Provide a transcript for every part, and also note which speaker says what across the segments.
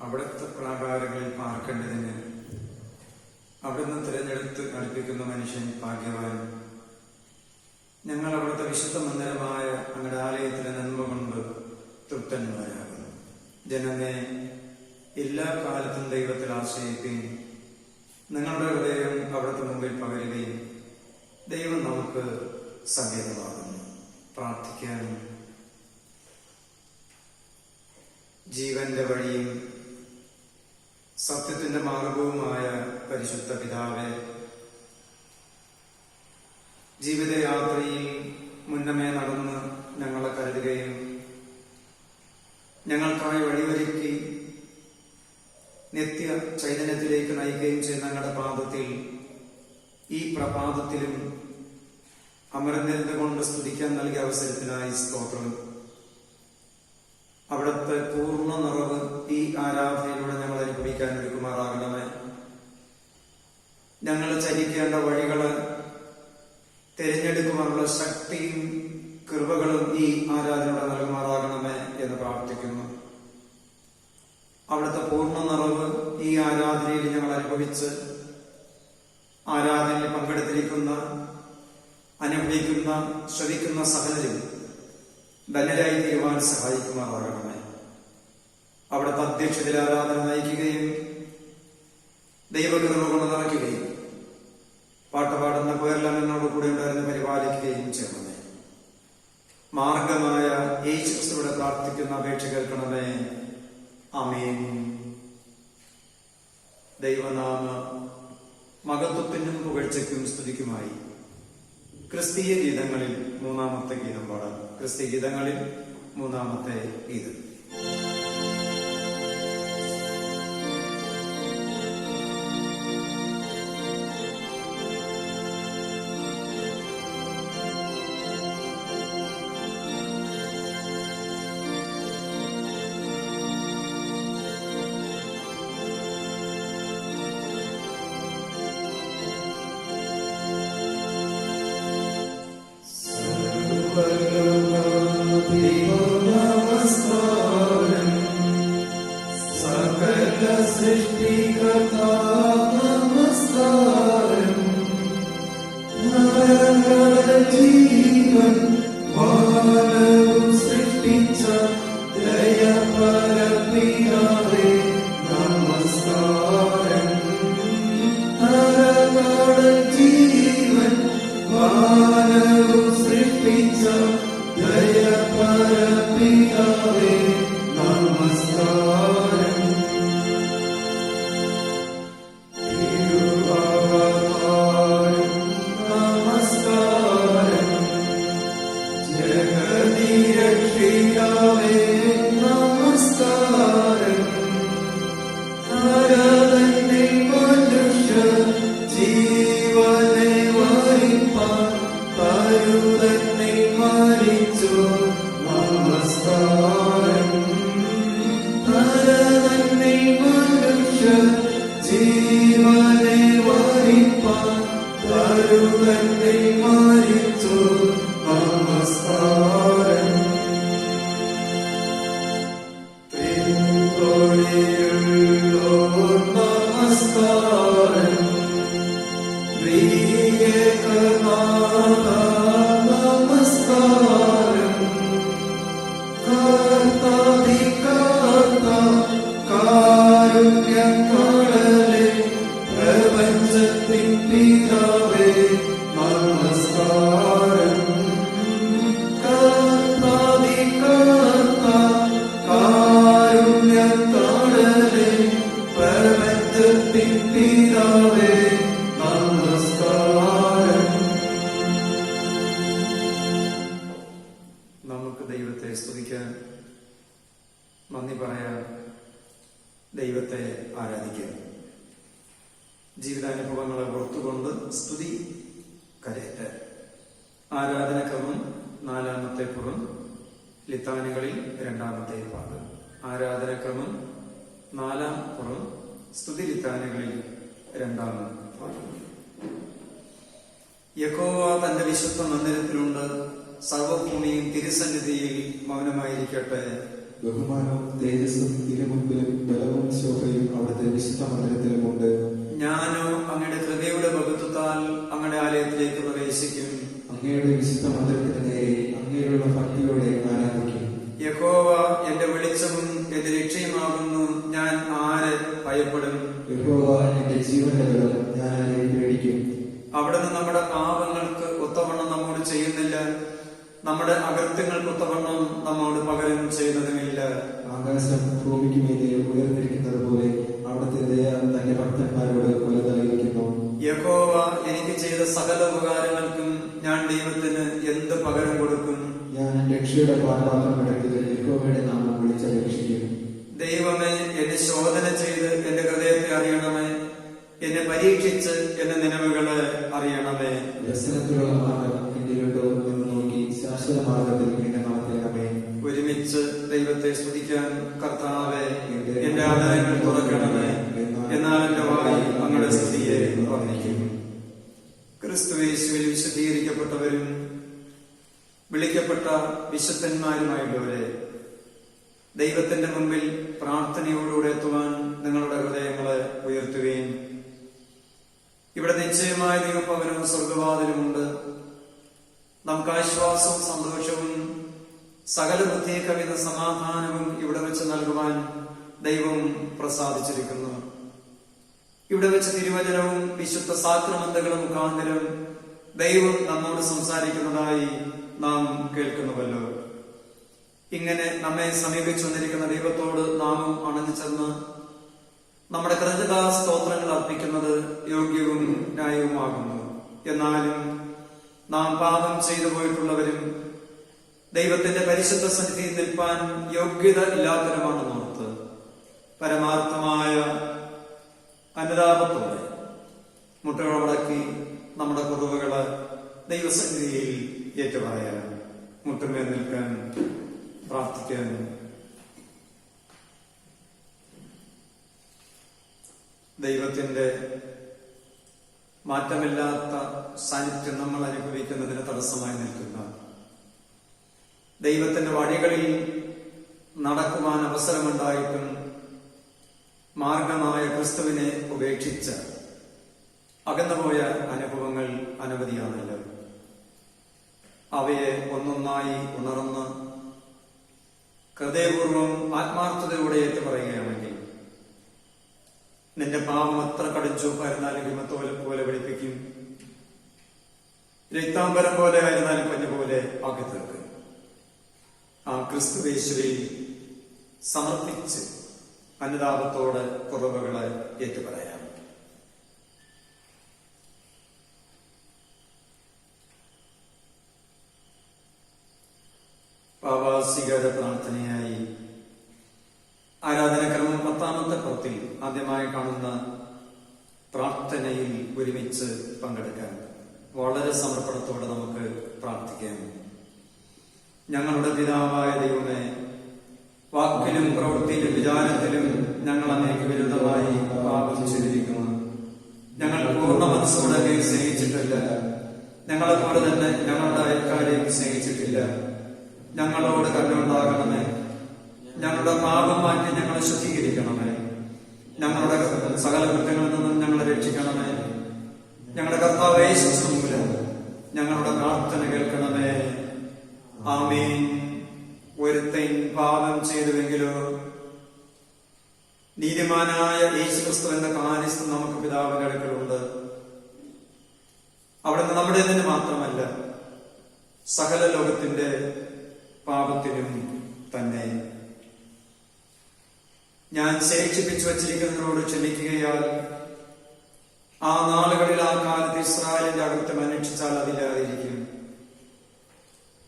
Speaker 1: അവിടുത്തെ പ്രാകാരങ്ങളിൽ പാർക്കേണ്ടതിന് അവിടുന്ന് തിരഞ്ഞെടുത്ത് കളിപ്പിക്കുന്ന മനുഷ്യൻ ഭാഗ്യവാൻ. ഞങ്ങൾ അവിടുത്തെ വിശുദ്ധ മന്ദിരമായ അങ്ങയുടെ ആലയത്തിലെ നന്മ കൊണ്ട് തൃപ്തന്മാരാകുന്നു. ജനമേ, എല്ലാ കാലത്തും ദൈവത്തിൽ ആശ്രയിക്കുകയും നിങ്ങളുടെ ഹൃദയം അവിടുത്തെ മുമ്പിൽ പകരുകയും ദൈവം നമുക്ക് സങ്കേതമാകുന്നു. പ്രാർത്ഥിക്കാനും. ജീവന്റെ വഴിയും സത്യത്തിന്റെ മാർഗവുമായ പരിശുദ്ധ പിതാവേ, ജീവിതയാത്രയിൽ മുന്നമേ നടന്ന് ഞങ്ങളെ കരുതുകയും ഞങ്ങൾക്കായി വഴിയൊരുക്കി നിത്യ ചൈതന്യത്തിലേക്ക് നയിക്കുകയും ചെയ്യുന്ന ഞങ്ങളുടെ പാദത്തിൽ ഈ പ്രഭാതത്തിലും അമരനിരന്ത കൊണ്ട് സ്തുതിക്കാൻ നൽകിയ അവസരത്തിനായി സ്തോത്രം. അവിടുത്തെ പൂർണ്ണ നിറവ് ഈ ആരാധനയിലൂടെ ഞങ്ങൾ അനുഭവിക്കാൻ ഒരുക്കുമാറാകണമേ. ഞങ്ങൾ ചരിക്കേണ്ട വഴികള് തിരഞ്ഞെടുക്കുവാനുള്ള ശക്തിയും കൃപകളും ഈ ആരാധനയുടെ നൽകുമാറാകണമേ എന്ന് പ്രാർത്ഥിക്കുന്നു. അവിടുത്തെ പൂർണ്ണ നിറവ് ഈ ആരാധനയിൽ ഞങ്ങൾ അനുഭവിച്ച് ആരാധനയിൽ പങ്കെടുത്തിരിക്കുന്ന, അനുഭവിക്കുന്ന, ശ്രവിക്കുന്ന സകലരും ധന്യരായി തീരുവാൻ സഹായിക്കുമാറാകണമേ. അവിടുത്തെ അധ്യക്ഷതയിൽ ആരാധന നയിക്കുകയും ദൈവകൃപ കൊണ്ട് നിറയ്ക്കുകയും പാട്ടുപാടുന്ന പേരെല്ലാം എന്നോട് കൂടെ ഉണ്ടായിരുന്ന് പരിപാലിക്കുകയും ചെയ്യണമേ. മാർഗമായ യേശുക്രിസ്തുവിനെ പ്രാർത്ഥിക്കുന്ന അപേക്ഷ കേൾക്കണമേ. ആമേൻ. ദൈവനാമ മഹത്വത്തിനും പുകഴ്ചയ്ക്കും സ്തുതിക്കുമായി ക്രിസ്തീയ ഗീതങ്ങളിൽ മൂന്നാമത്തെ ഗീതം പാടാം. ക്രിസ്തീയ ഗീതങ്ങളിൽ മൂന്നാമത്തെ ഗീതം. നമുക്ക് ദൈവത്തെ സ്തുതിക്കാൻ, നന്ദി പറയാൻ, ദൈവത്തെ ആരാധിക്കാൻ, ജീവിതാനുഭവങ്ങളെ ഓർത്തുകൊണ്ട് സ്തുതി കരയറ്റാൻ. ആരാധനക്രമം നാലാമത്തെ പുറം, ലിത്താനികളിൽ രണ്ടാമത്തെ ഭാഗം. ആരാധനക്രമം നാലാം പുറം, സ്തുതി ലിത്താനികളിൽ രണ്ടാം ഭാഗം. യഹോവ തന്റെ വിശുദ്ധ മന്ദിരത്തിലുണ്ട്, സർവഭൂമിയും തിരുസന്നിധിയിൽ മൗനമായിരിക്കട്ടെ.
Speaker 2: ബഹുമാനവും തേജസ്സും തിരുമുമ്പിലും ബലവും ശോഭയും അവിടുത്തെ വിശുദ്ധ മന്ദിരത്തിലുമുണ്ട്.
Speaker 1: ഞാനോ അങ്ങയുടെ കൃപയുടെ ബഹുത്വത്താൽ അങ്ങയുടെ ആലയത്തിലേക്ക് പ്രവേശിക്കും.
Speaker 2: അങ്ങയുടെ വിശുദ്ധ മന്ദിരത്തിന് നേരെ അങ്ങയിലുള്ള ഭക്തിയോടെ ആരാധിക്കും.
Speaker 1: യഹോവ എന്റെ വെളിച്ചവും എന്റെ രക്ഷയുമാകുന്നു, ഞാൻ ആരെ ഭയപ്പെടും?
Speaker 2: യഹോവ എന്റെ ജീവന്റെ ബലം, ഞാൻ ആരെ പേടിക്കും?
Speaker 1: അവിടുന്ന് നമ്മുടെ പാപങ്ങൾക്ക് ഒത്തവണ്ണം നമ്മോട് ചെയ്യുന്നില്ല, നമ്മുടെ അകൃത്യങ്ങൾക്ക് ഒത്തവണ്ണം നമ്മോട് പകരം ചെയ്യുന്നതുമില്ല.
Speaker 2: ആകാശം ഭൂമിക്ക് മീതെ ഉയർന്നിരിക്കുന്നത് പോലെ അവിടുത്തെ ദയ തന്റെ ഭക്തന്മാരോട് കൊലതലയിരിക്കുന്നു.
Speaker 1: യഹോവ എനിക്ക് ചെയ്ത സകല ഉപകാരങ്ങൾക്കും ഞാൻ ദൈവത്തിന് എന്ത് പകരം കൊടുക്കും?
Speaker 2: ഞാൻ രക്ഷയുടെ പാനപാത്രം എടുത്ത് യഹോവയുടെ നാമം വിളിച്ചപേക്ഷിക്കും.
Speaker 1: ദൈവമേ, എന്നെ ശോധന ചെയ്ത് എന്റെ ഹൃദയത്തെ അറിയണമേ, എന്നെ പരീക്ഷിച്ച് എന്റെ നിലവുകളെ അറിയണമേ.
Speaker 2: വ്യസനത്തിലുള്ള മാർഗം എന്നിലുണ്ടോ എന്ന് നോക്കി ശാശ്വത മാർഗത്തിൽ എന്നെ നടത്തണമേ.
Speaker 1: ഒരുമിച്ച് ദൈവത്തെ സ്തുതിക്കാൻ കർത്താവേ, എന്റെ ആദരങ്ങൾ തുറക്കണമേ, എന്നാൽ എന്റെ വായി അങ്ങയുടെ സ്തുതിയെ വർണ്ണിക്കും. ക്രിസ്തുയേശുവിൽ വിശുദ്ധീകരിക്കപ്പെട്ടവരും വിളിക്കപ്പെട്ട വിശുദ്ധന്മാരുമായുള്ളവരെ, ദൈവത്തിന്റെ മുമ്പിൽ പ്രാർത്ഥനയോടുകൂടെ എത്തുവാൻ നിങ്ങളുടെ ഹൃദയങ്ങളെ ഉയർത്തുകയും. ഇവിടെ നിശ്ചയമായ ദൈവഭവനവും സ്വർഗവാതിലുമുണ്ട്. നമുക്ക് ആശ്വാസവും സന്തോഷവും സകല ബുദ്ധിയെ കവിയുന്ന സമാധാനവും ഇവിടെ വെച്ച് നൽകുവാൻ ദൈവം പ്രസാദിച്ചിരിക്കുന്നു. ഇവിടെ വെച്ച് തിരുവചനവും വിശുദ്ധ സാക്രമന്തകളും മുഖാന്തരം ദൈവം നമ്മോട് സംസാരിക്കുന്നതായി നാം കേൾക്കുന്നുവല്ലോ. ഇങ്ങനെ നമ്മെ സമീപിച്ചു വന്നിരിക്കുന്ന ദൈവത്തോട് നാമും അണഞ്ഞു ചെന്ന് നമ്മുടെ കൃതജ്ഞതാ സ്തോത്രങ്ങൾ അർപ്പിക്കുന്നത് യോഗ്യവും ന്യായവുമാകുന്നു. എന്നാലും നാം പാപം ചെയ്തു പോയിട്ടുള്ളവരും ദൈവത്തിന്റെ പരിശുദ്ധ സന്നിധിയിൽ നിൽപ്പാൻ യോഗ്യത ഇല്ലാത്തവരുമാണെന്ന് ഓർത്ത് പരമാർത്ഥമായ അനുതാപത്തോടെ മുട്ടുകളടക്കി നമ്മുടെ കുറവുകള് ദൈവസന്നിധിയിൽ ഏറ്റുപറയാൻ, മുട്ടുമേൽ നിൽക്കാൻ, പ്രാർത്ഥിക്കാൻ. ദൈവത്തിന്റെ മാറ്റമില്ലാത്ത സാന്നിധ്യം നമ്മൾ അനുഭവിക്കുന്നതിന് തടസ്സമായി നിൽക്കുന്ന, ദൈവത്തിന്റെ വഴികളിൽ നടക്കുവാൻ അവസരമുണ്ടായിട്ടും മാർഗമായ ക്രിസ്തുവിനെ ഉപേക്ഷിച്ച് അകന്നുപോയ അനുഭവങ്ങൾ അനവധിയാണല്ലോ. അവയെ ഒന്നൊന്നായി ഉണർന്ന് ഹൃദയപൂർവ്വം ആത്മാർത്ഥതയോടെ ഏറ്റു പറയുകയാണെങ്കിൽ നിന്റെ പാപം എത്ര കടിച്ചൂപ്പായിരുന്നാലും ഹിമത്തോലെ പോലെ വെളുപ്പിക്കും, രക്താംബരം പോലെ ആയിരുന്നാലും പഞ്ഞു പോലെ ആക്കി തീർക്കും. ആ ക്രിസ്തുവേശുവിൽ സമർപ്പിച്ച് അനുതാപത്തോടെ കുറവുകളെ ഏറ്റുപറയാം. പാവാസികര പ്രാർത്ഥനയായി ആരാധനക്രമം 10ാമത്തെ പത്തിൽ ആദ്യമായി കാണുന്ന പ്രാർത്ഥനയിൽ ഒരുമിച്ച് പങ്കെടുക്കാൻ വളരെ സമർപ്പണത്തോടെ നമുക്ക് പ്രാർത്ഥിക്കാം. ഞങ്ങളുടെ പിതാവായ ദൈവമേ, വാക്കിലും പ്രവൃത്തിയിലും വിചാരത്തിലും ഞങ്ങൾ അങ്ങേക്ക് വിരുദ്ധമായി പാപം ചെയ്തിരിക്കുന്നു. ഞങ്ങൾ പൂർണ്ണ മനസ്സോടെ അങ്ങേക്ക് സ്നേഹിച്ചിട്ടില്ല. ഞങ്ങളെപ്പോലെ തന്നെ ഞങ്ങളുടെ അയൽക്കാരെയും സ്നേഹിച്ചിട്ടില്ല. ഞങ്ങളോട് കരുണയുണ്ടാകണമേ. ഞങ്ങളുടെ പാപം മാറ്റി ഞങ്ങളെ ശുദ്ധീകരിക്കണമേ. ഞങ്ങളുടെ സകല കുറ്റങ്ങളിൽ നിന്നും ഞങ്ങളെ രക്ഷിക്കണമേ. ഞങ്ങളുടെ കർത്താവേ യേശുവിന്റെ മുമ്പിൽ ഞങ്ങളുടെ പ്രാർത്ഥന കേൾക്കണമേ. ആമേൻ. ഒരുത്തൻ പാപം ചെയ്തുവെങ്കിലോ നീതിമാനായ യേശുക്രിസ്തു എന്ന കാനിസ്തു നമുക്ക് പിതാവിന്റെ അടുക്കലുണ്ട്. അവിടുന്ന് നമ്മുടെ തന്നെ മാത്രമല്ല, സകല ലോകത്തിന്റെ പാപത്തിനും തന്നെ. ഞാൻ ശേഷിപ്പിച്ചു വച്ചിരിക്കുന്നതിനോട് ക്ഷമിക്കുകയാൽ ആ നാളുകളിൽ ആ കാലത്ത് ഇസ്രായേലിന്റെ അകൃത്യം അന്വേഷിച്ചാൽ അതില്ലാതിരിക്കും,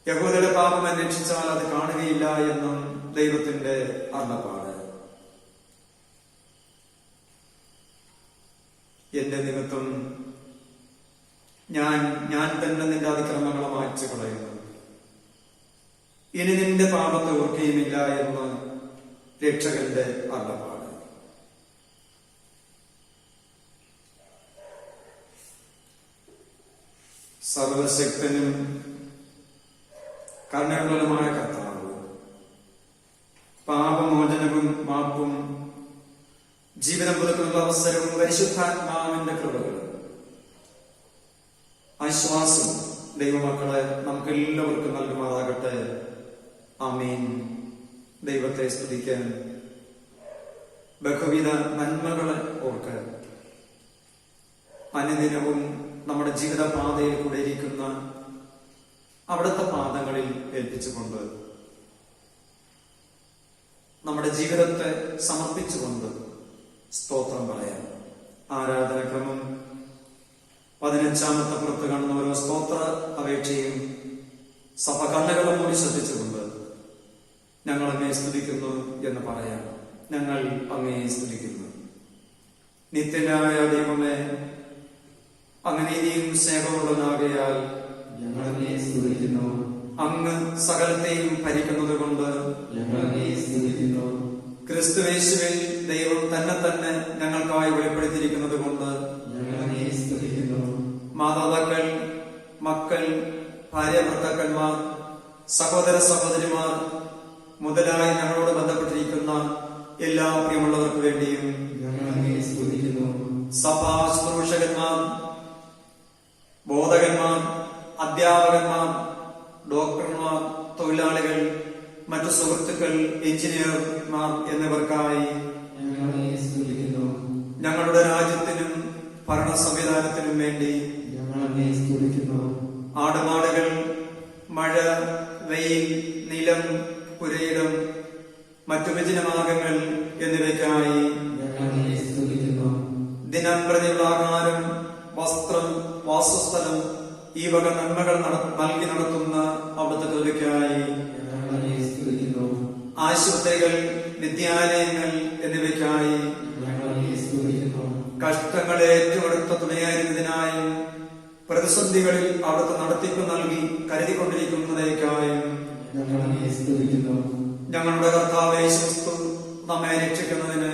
Speaker 1: യഹൂദയുടെ പാപം അന്വേഷിച്ചാൽ അത് കാണുകയില്ല എന്നും ദൈവത്തിന്റെ അരുളപ്പാട്. എന്റെ നിമിത്തം ഞാൻ തന്നെ നിന്റെ അതിക്രമങ്ങളെ മായ്ച്ചു കളയുന്നു. ഇനി നിന്റെ പാപത്തെ ഓർക്കുകയുമില്ല എന്ന് രക്ഷകന്റെ അരുളപ്പാട്. സർവശക്തനും കരുണയുള്ളതുമായ കർത്താവ്, ജീവിതം പുതുക്കുന്ന അവസരവും പരിശുദ്ധാത്മാവിന്റെ കൃപകളും ആശ്വാസം ദൈവമക്കളെ നമുക്ക് എല്ലാവർക്കും നൽകുമാറാകട്ടെ. ആമേൻ. ദൈവത്തെ സ്തുതിക്കാൻ ബഹുവിധ നന്മകളെ ഓർക്ക് അനുദിനവും നമ്മുടെ ജീവിത പാതയിൽ കൂടെ ഇരിക്കുന്ന അവിടുത്തെ പാദങ്ങളിൽ ഏൽപ്പിച്ചുകൊണ്ട് നമ്മുടെ ജീവിതത്തെ സമർപ്പിച്ചുകൊണ്ട് സ്തോത്രം പറയാം. ആരാധനക്രമം 15-ാമത്തെ പുറത്ത് കാണുന്ന ഓരോ സ്തോത്ര അപേക്ഷയും സഭ കണ്ണുകളെ മൂടി ശ്രദ്ധിച്ചുകൊണ്ട് ഞങ്ങൾ അങ്ങേ സ്തുതിക്കുന്നു എന്ന് പറയാം. ഞങ്ങൾ അങ്ങേ സ്തുതിക്കുന്നു. നിത്യനായ ദൈവമേ, അങ്ങ് നീതിയും സ്നേഹമുള്ളവനാകയാൽ
Speaker 2: ഞങ്ങൾ അങ്ങയെ സ്തുതിക്കുന്നു.
Speaker 1: അങ്ങ് സകലത്തെയും ഭരിക്കുന്നത് കൊണ്ട്
Speaker 2: ഞങ്ങൾ അങ്ങയെ സ്തുതിക്കുന്നു.
Speaker 1: ക്രിസ്തുയേശുവിൽ ദൈവം തന്നെ ഞങ്ങൾക്കായി വെളിപ്പെടുത്തിയിരിക്കുന്നത് കൊണ്ട്
Speaker 2: ഞങ്ങൾ അങ്ങയെ സ്തുതിക്കുന്നു.
Speaker 1: മാതാപിതാക്കൾ, മക്കൾ, ഭാര്യാഭർത്താക്കന്മാർ, സഹോദര സഹോദരിമാർ മുതലായി ഞങ്ങളോട് ബന്ധപ്പെട്ടിരിക്കുന്ന എല്ലാ പ്രിയമുള്ളവർക്ക് വേണ്ടിയും
Speaker 2: ഞങ്ങൾ അങ്ങയെ സ്തുതിക്കുന്നു.
Speaker 1: സഭാ ശുശ്രൂഷകന്മാർ, ബോധകന്മാർ, അധ്യാപകന്മാർ, ഡോക്ടർമാർ, തൊഴിലാളികൾ, മറ്റു സുഹൃത്തുക്കൾ, എഞ്ചിനീയർമാർ എന്നിവർക്കായി
Speaker 2: ഞങ്ങൾ അങ്ങയെ സ്തുതിക്കുന്നു.
Speaker 1: ഞങ്ങളുടെ രാജ്യത്തിനും ഭരണ സംവിധാനത്തിനും വേണ്ടി
Speaker 2: ഞങ്ങൾ അങ്ങയെ സ്തുതിക്കുന്നു.
Speaker 1: ആടുമാടുകൾ, മഴ, വെയിൽ, നിലം, പുരയിടം, മറ്റു വിജനമാർഗങ്ങൾ എന്നിവയ്ക്കായി
Speaker 2: ഞങ്ങൾ അങ്ങയെ സ്തുതിക്കുന്നു.
Speaker 1: ദിനം പ്രതിയുള്ള ആഹാരം, വസ്ത്രം, വാസസ്ഥലം ഈ വക നന്മകൾ നൽകി നടത്തുന്ന അവിടുത്തെ കൃപയ്ക്കായി
Speaker 2: ഞങ്ങൾ അങ്ങയെ സ്തുതിക്കുന്നു.
Speaker 1: ആശുപത്രികൾ, വിദ്യാലയങ്ങൾ എന്നിവയ്ക്കായി
Speaker 2: ഞങ്ങൾ അങ്ങയെ സ്തുതിക്കുന്നു.
Speaker 1: കഷ്ടങ്ങളെ ഏറ്റവും അടുത്ത തുണയായിരുന്നതിനായും പ്രതിസന്ധികളിൽ അവിടുത്തെ നടത്തിപ്പ് നൽകി കരുതിക്കൊണ്ടിരിക്കുന്നതിലേക്കായും
Speaker 2: ഞങ്ങൾ അങ്ങയെ സ്തുതിക്കുന്നു.
Speaker 1: ഞങ്ങളുടെ കർത്താവ് യേശു ക്രിസ്തു നമ്മെ രക്ഷിക്കുന്നതിന്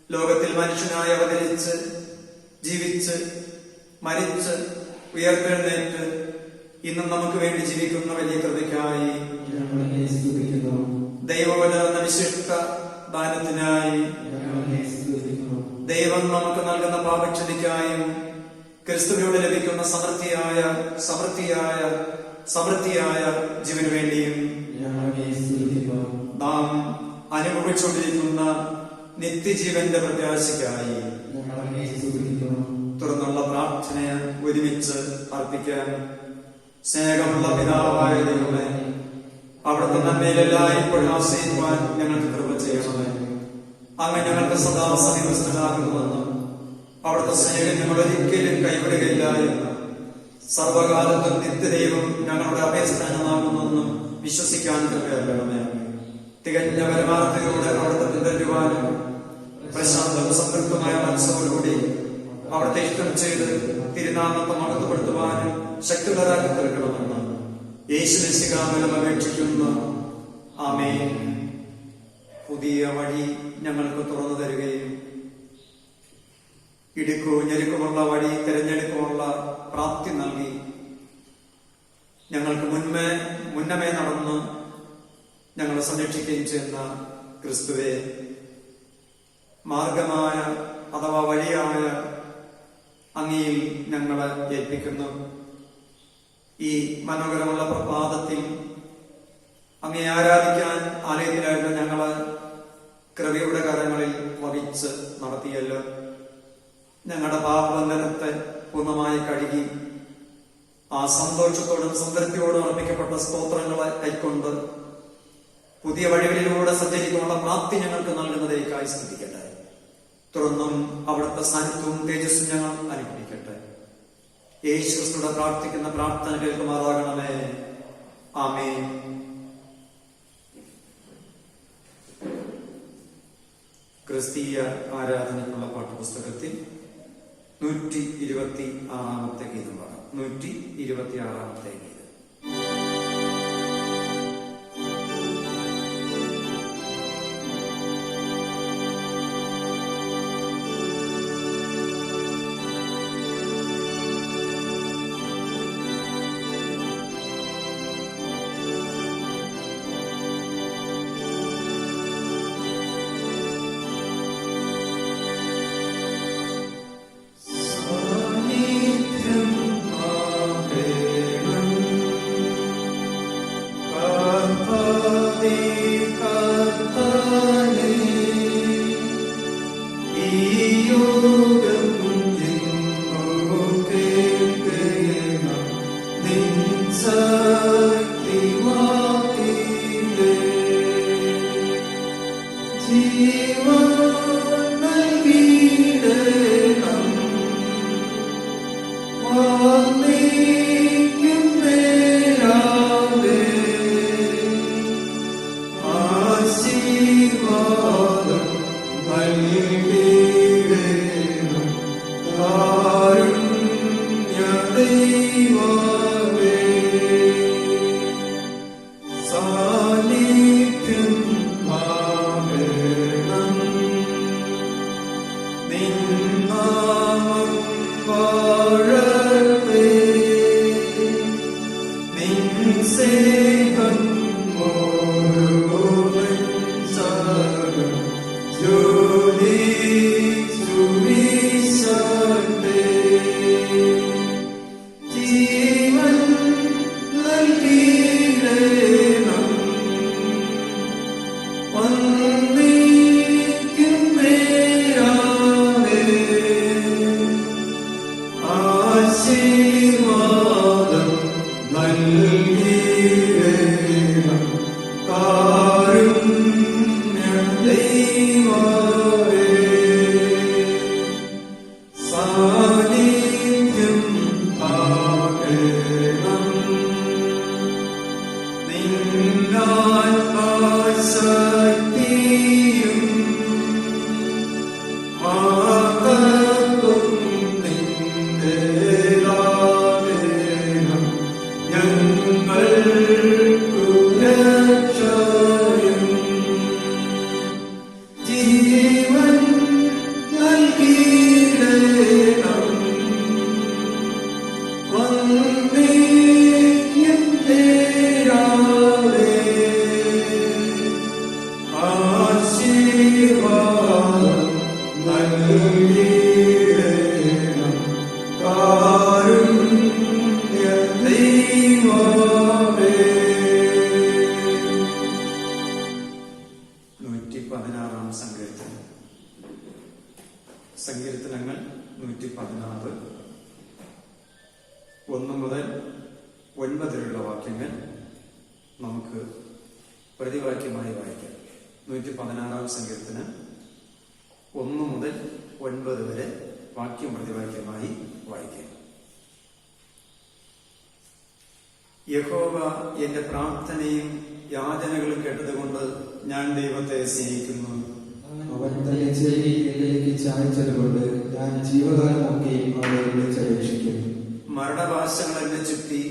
Speaker 1: ലോകത്തിൽ മനുഷ്യനായി അവതരിച്ച് ജീവിച്ച് മരിച്ച് ഉയർത്തെഴുന്നേറ്റ് ഇന്നും നമുക്ക് വേണ്ടി ജീവിക്കുന്ന വലിയ കൃപയ്ക്കായി
Speaker 2: ഞങ്ങൾ അങ്ങയെ സ്തുതിക്കുന്നു.
Speaker 1: ദൈവവചന എന്ന വിശിഷ്ട ദാനത്തിനായി
Speaker 2: ഞങ്ങൾ അങ്ങയെ സ്തുതിക്കുന്നു.
Speaker 1: ദൈവം നമുക്ക് നൽകുന്ന പാപക്ഷതിക്കായും ക്രിസ്തുവിലൂടെ ലഭിക്കുന്ന സമൃദ്ധിയായ ജീവന് വേണ്ടിയും
Speaker 2: ഞങ്ങൾ അങ്ങയെ സ്തുതിക്കുന്നു.
Speaker 1: നാം അനുഭവിച്ചുകൊണ്ടിരിക്കുന്ന നിത്യജീവന്റെ പ്രത്യാശയ്ക്കായി
Speaker 2: ഞങ്ങൾ അങ്ങയെ സ്തുതിക്കുന്നു.
Speaker 1: തുടർന്നുള്ള പ്രാർത്ഥനയെ ഒരുമിച്ച് അർപ്പിക്കാൻ സ്നേഹമുള്ള പിതാവായ ദൈവമേ, അവിടുത്തെ നന്മയിലെല്ലായ്പ്പോഴും ആശ്രയിക്കുവാൻ ഞങ്ങൾക്ക് കൃപ ചെയ്യണമേ. അങ്ങ് ഞങ്ങൾക്ക് സദാ സമീപസ്ഥനാകുന്നുവെന്നും അവിടുത്തെ സ്നേഹം ഞങ്ങൾ ഒരിക്കലും കൈവിടുകയില്ല എന്ന് സർവകാലത്തും നിത്യദൈവം ഞങ്ങളുടെ അഭയസ്ഥാനമാകുന്നെന്നും വിശ്വസിക്കാൻ കൃപയല്ലണമേ. തികഞ്ഞ പരമാർത്ഥതയോടെ അവിടുത്തെ പിന്തുടരുവാനും പ്രശാന്തം സംതൃപ്തമായ മനസ്സോടുകൂടി അവിടുത്തെ ഇഷ്ടം ചെയ്ത് തിരുനാമത്തെ മഹത്വപ്പെടുത്തുവാനും ശക്തികളാക്കി തീർക്കണമെന്ന് യേശുമിശിഹാമൂലം അപേക്ഷിക്കുന്നു. ആമേൻ. പുതിയ വഴി ഞങ്ങൾക്ക് തുറന്നു തരികയും ഇടുക്കവും ഞെരുക്കുമുള്ള വഴി തിരഞ്ഞെടുക്കുമുള്ള പ്രാപ്തി നൽകി ഞങ്ങൾക്ക് മുന്നമേ നടന്ന് ഞങ്ങളെ സംരക്ഷിക്കുകയും ചെയ്യുന്ന ക്രിസ്തുവെ, മാർഗമായ അഥവാ വഴിയായ അങ്ങയിൽ ഞങ്ങളെ ഏൽപ്പിക്കുന്നു. ഈ മനോഹരമുള്ള പ്രഭാതത്തിൽ അങ്ങയെ ആരാധിക്കാൻ ആലയത്തിലായിരുന്ന ഞങ്ങള് കൃപയുടെ കരങ്ങളിൽ വഹിച്ച് നടത്തിയല്ലോ. ഞങ്ങളുടെ പാപബന്ധനത്തെ പൂർണ്ണമായി കഴുകി ആ സന്തോഷത്തോടും സംതൃപ്തിയോടും അർപ്പിക്കപ്പെട്ട സ്തോത്രങ്ങളെ കൈക്കൊണ്ട് പുതിയ വഴികളിലൂടെ സഞ്ചരിക്കാനുള്ള പ്രാപ്തി ഞങ്ങൾക്ക് നൽകുന്നതിലേക്കായി സ്തുതിക്കട്ടെ. തുടർന്നും അവിടുത്തെ സാന്നിധ്യവും തേജസ്സും ഞങ്ങൾ അനുഭവിക്കട്ടെ. യേശു ക്രിസ്തുവിടെ പ്രാർത്ഥിക്കുന്ന പ്രാർത്ഥന കേൾക്കുമാറാകണമേ. ആമേൻ. ക്രിസ്തീയ ആരാധനയ്ക്കുള്ള പാഠപുസ്തകത്തിൽ 126-ാമത്തെ ഗീതമാണ്. 126-ാമത്തെ ഗീതം. സങ്കീർത്തനങ്ങൾ 116 1 മുതൽ 9 വരെയുള്ള വാക്യങ്ങൾ നമുക്ക് പ്രതിവാക്യമായി വായിക്കാം. 116 സങ്കീർത്തനം 1 മുതൽ 9 വരെ വാക്യം പ്രതിവാക്യമായി വായിക്കാം. യഹോവ എന്റെ പ്രാർത്ഥനയും യാചനകളും കേട്ടതുകൊണ്ട് ഞാൻ ദൈവത്തെ സ്നേഹിക്കുന്നു.
Speaker 2: അവൻ തന്റെ ചെവി എന്നിലേക്ക് ചായച്ചതുകൊണ്ട് ഞാൻ ജീവകാലമൊക്കെയും അവനെ വിളിച്ചപേക്ഷിക്കും.
Speaker 1: മരണപാശങ്ങൾ എന്നെ ചുറ്റി,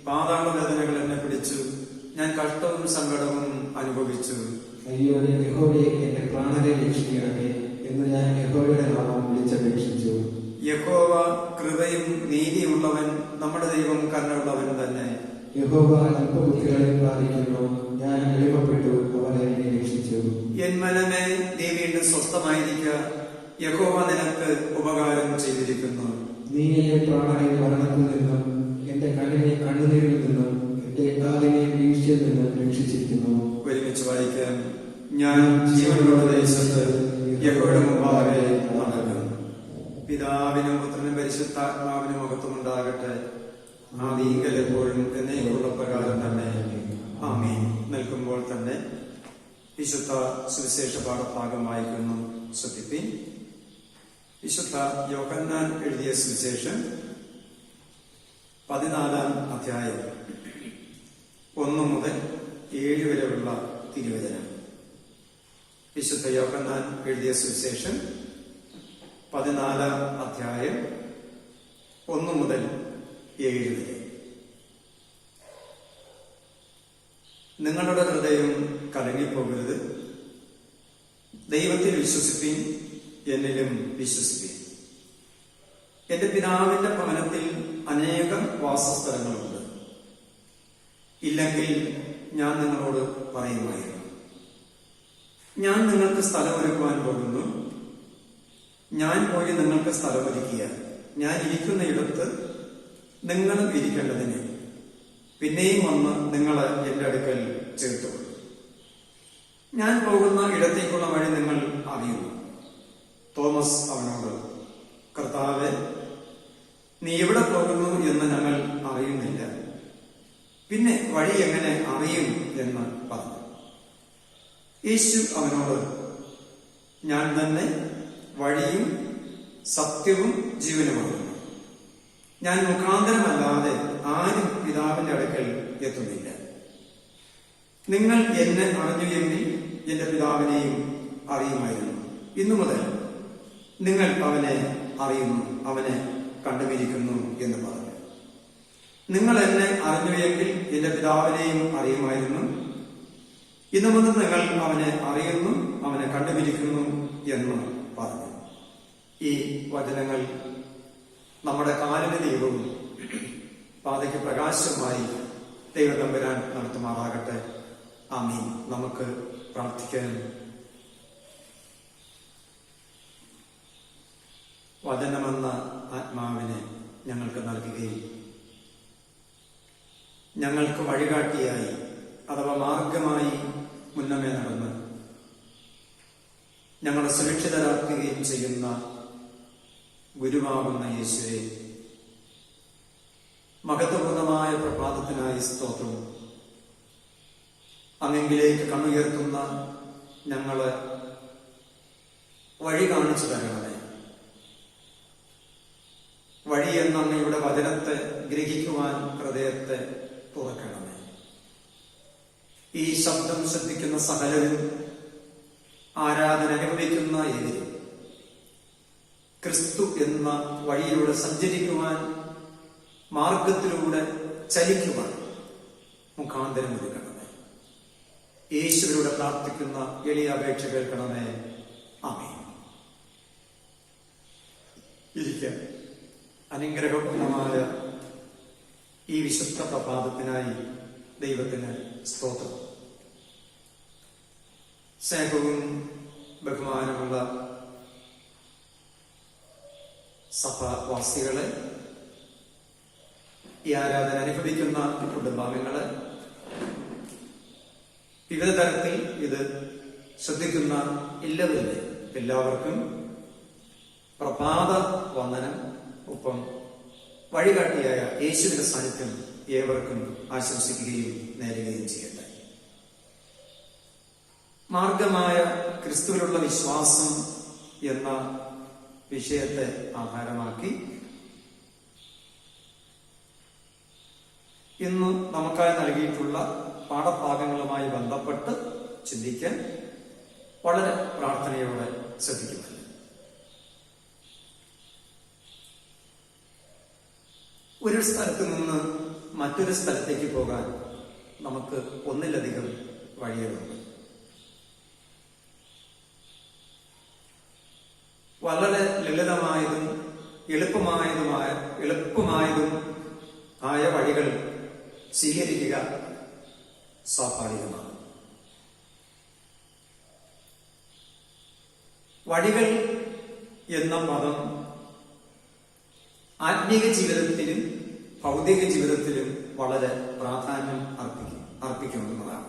Speaker 1: പാതാള വേദനകൾ എന്നെ പിടിച്ചു, ഞാൻ കഷ്ടവും സങ്കടവും അനുഭവിച്ചു.
Speaker 2: അയ്യോ, യഹോവേ എന്റെ പ്രാണനെ രക്ഷിക്കണമേ എന്ന് ഞാൻ യഹോവയുടെ നാമം വിളിച്ചപേക്ഷിച്ചു.
Speaker 1: യഹോവ കൃപയും നീതിയുള്ളവൻ, നമ്മുടെ ദൈവം കരുണയുള്ളവൻ തന്നെ.
Speaker 2: യഹോവ അല്പബുദ്ധികളെ പാലിക്കുന്നു, ഞാൻ എളിമപ്പെട്ടു, അവൻ എന്നെ രക്ഷിച്ചു.
Speaker 1: എൻ മനമേ, നീ വീണ്ടും സ്വസ്ഥമായിരിക്കുക, യഹോവ നിനക്ക് ഉപകാരം ചെയ്തിരിക്കുന്നു.
Speaker 2: നീ എന്റെ പ്രാണനെ മരണത്തിൽ നിന്നും എന്റെ കണ്ണിനെ കണ്ണുനീരിൽ നിന്നും എന്റെ കാലിനെ വീഴ്ചയിൽ നിന്നും രക്ഷിച്ചിരിക്കുന്നു.
Speaker 1: ഒരുമിച്ച് വായിക്കാം. ഞാൻ ജീവനുള്ള ദേശത്ത് യഹോവയുടെ മുമ്പാകെ നടക്കും. പിതാവിനും പുത്രനും പരിശുദ്ധാത്മാവിനും മഹത്വമുണ്ടാകട്ടെ, ആദിയിൽ എപ്പോഴും എന്നേക്കുള്ള പ്രകാരം തന്നെ. ആമേൻ. നിൽക്കുമ്പോൾ തന്നെ വിശുദ്ധ സുവിശേഷ പാഠഭാഗം വായിക്കുന്നു. ശ്രദ്ധിപ്പിൻ. വിശുദ്ധ യോഹന്നാൻ എഴുതിയ സുവിശേഷം 14-ാം അധ്യായം 1 മുതൽ 7 വരെയുള്ള തിരുവചനം. വിശുദ്ധ യോഹന്നാൻ എഴുതിയ സുവിശേഷം 14-ാം അധ്യായം 1 മുതൽ 7 വരെ. നിങ്ങളുടെ ഹൃദയം കലങ്ങിപ്പോകരുത്. ദൈവത്തിൽ വിശ്വസിപ്പിൻ, എന്നിലും വിശ്വസിപ്പിൻ. എന്റെ പിതാവിന്റെ ഭവനത്തിൽ അനേകം വാസസ്ഥലങ്ങളുണ്ട്. ഇല്ലെങ്കിൽ ഞാൻ നിങ്ങളോട് പറയുമായിരുന്നു. ഞാൻ നിങ്ങൾക്ക് സ്ഥലമൊരുക്കുവാൻ പോകുന്നു. ഞാൻ പോയി നിങ്ങൾക്ക് സ്ഥലമൊരുക്കിയ ഞാൻ ഇരിക്കുന്ന ഇടത്ത് നിങ്ങളും ഇരിക്കേണ്ടതിന് പിന്നെയും വന്ന് നിങ്ങളെ എന്റെ അടുക്കൽ ചേർത്തുകൊള്ളു. ഞാൻ പോകുന്ന ഇടത്തേക്കുള്ള വഴി നിങ്ങൾ അറിയുന്നു. തോമസ് അവനോട്, കർത്താവേ, നീ എവിടെ പോകുന്നു എന്ന് ഞങ്ങൾ അറിയുന്നില്ല, പിന്നെ വഴി എങ്ങനെ അറിയും എന്ന് പറഞ്ഞു. യേശു അവനോട്, ഞാൻ തന്നെ വഴിയും സത്യവും ജീവനുമാകുന്നു. ഞാൻ മുഖാന്തരമല്ലാതെ ആരും പിതാവിന്റെ അടുക്കൽ എത്തുന്നില്ല. നിങ്ങൾ എന്നെ അറിഞ്ഞു എങ്കിൽ എന്റെ പിതാവിനെയും അറിയുമായിരുന്നു. ഇന്നു മുതൽ നിങ്ങൾ അവനെ അറിയുന്നു, അവനെ കണ്ടുമിരിക്കുന്നു എന്ന് പറഞ്ഞു. നിങ്ങൾ എന്നെ അറിഞ്ഞു എങ്കിൽ എന്റെ പിതാവിനെയും അറിയുമായിരുന്നു. ഇന്നു മുതൽ നിങ്ങൾ അവനെ അറിയുന്നു, അവനെ കണ്ടുമിരിക്കുന്നു എന്ന് പറഞ്ഞു. ഈ വചനങ്ങൾ നമ്മുടെ കാലിന് ദീപവും പാതയ്ക്ക് പ്രകാശമായി ദൈവതമ്പുരാൻ നടത്തുമാറാകട്ടെ. ആമീൻ. നമുക്ക് പ്രാർത്ഥിക്കാൻ. വചനമെന്ന ആത്മാവിനെ ഞങ്ങൾക്ക് നൽകുകയും ഞങ്ങൾക്ക് വഴികാട്ടിയായി അഥവാ മാർഗമായി മുന്നമേ നടന്ന് ഞങ്ങളെ സുരക്ഷിതരാക്കുകയും ചെയ്യുന്ന ഗുരുവാകുന്ന യേശുവേ, മഹത്വപൂർണമായ പ്രഭാതത്തിനായി സ്തോത്രം. അങ്ങെങ്കിലേക്ക് കണ്ണുയർത്തുന്ന ഞങ്ങളെ വഴി കാണിച്ചു തരണമേ. വഴി എന്ന അങ്ങയുടെ വചനത്തെ ഗ്രഹിക്കുവാൻ ഹൃദയത്തെ തുറക്കണമേ. ഈ ശബ്ദം ശ്രദ്ധിക്കുന്ന സകലരും, ആരാധന അനുഭവിക്കുന്ന ഏവരും ക്രിസ്തു എന്ന വഴിയിലൂടെ സഞ്ചരിക്കുവാൻ, മാർഗത്തിലൂടെ ചലിക്കുവാൻ മുഖാന്തരം ഒരുക്കണമേ. യേശുവിലൂടെ പ്രാർത്ഥിക്കുന്ന എളിയ അപേക്ഷ കേൾക്കണമേ. ആമേൻ. ഇരിക്കാം. അനുഗ്രഹപൂർണമായ ഈ വിശുദ്ധ പ്രഭാതത്തിനായി ദൈവത്തിന് സ്തോത്രം. സ്നേഹവും ബഹുമാനമുള്ള സഭാവാസികളെ, ഈ ആരാധന അനുഭവിക്കുന്ന കുടുംബാംഗങ്ങളെ, വിവിധ തരത്തിൽ ഇത് ശ്രദ്ധിക്കുന്ന എല്ലാവർക്കും പ്രഭാത വന്ദനം. ഒപ്പം വഴികാട്ടിയായ യേശുവിന്റെ സാന്നിധ്യം ഏവർക്കും ആശംസിക്കുകയും നേരുകയും ചെയ്യട്ടെ. മാർഗമായ ക്രിസ്തുവിലുള്ള വിശ്വാസം എന്ന വിഷയത്തെ ആധാരമാക്കി ഇന്ന് നമുക്കായി നൽകിയിട്ടുള്ള പാഠഭാഗങ്ങളുമായി ബന്ധപ്പെട്ട് ചിന്തിക്കാൻ വളരെ പ്രാർത്ഥനയോടെ ശ്രദ്ധിക്കുന്നു. ഒരു സ്ഥലത്ത് നിന്ന് മറ്റൊരു സ്ഥലത്തേക്ക് പോകാൻ നമുക്ക് ഒന്നിലധികം വഴികളുണ്ട്. വളരെ ലളിതമായതും എളുപ്പമായതും ആയ വഴികൾ സ്വീകരിക്കുക സ്വാഭാവികമാണ്. വഴികൾ എന്ന പദം ആത്മീക ജീവിതത്തിലും ഭൗതിക ജീവിതത്തിലും വളരെ പ്രാധാന്യം അർപ്പിക്കുന്നതാണ്.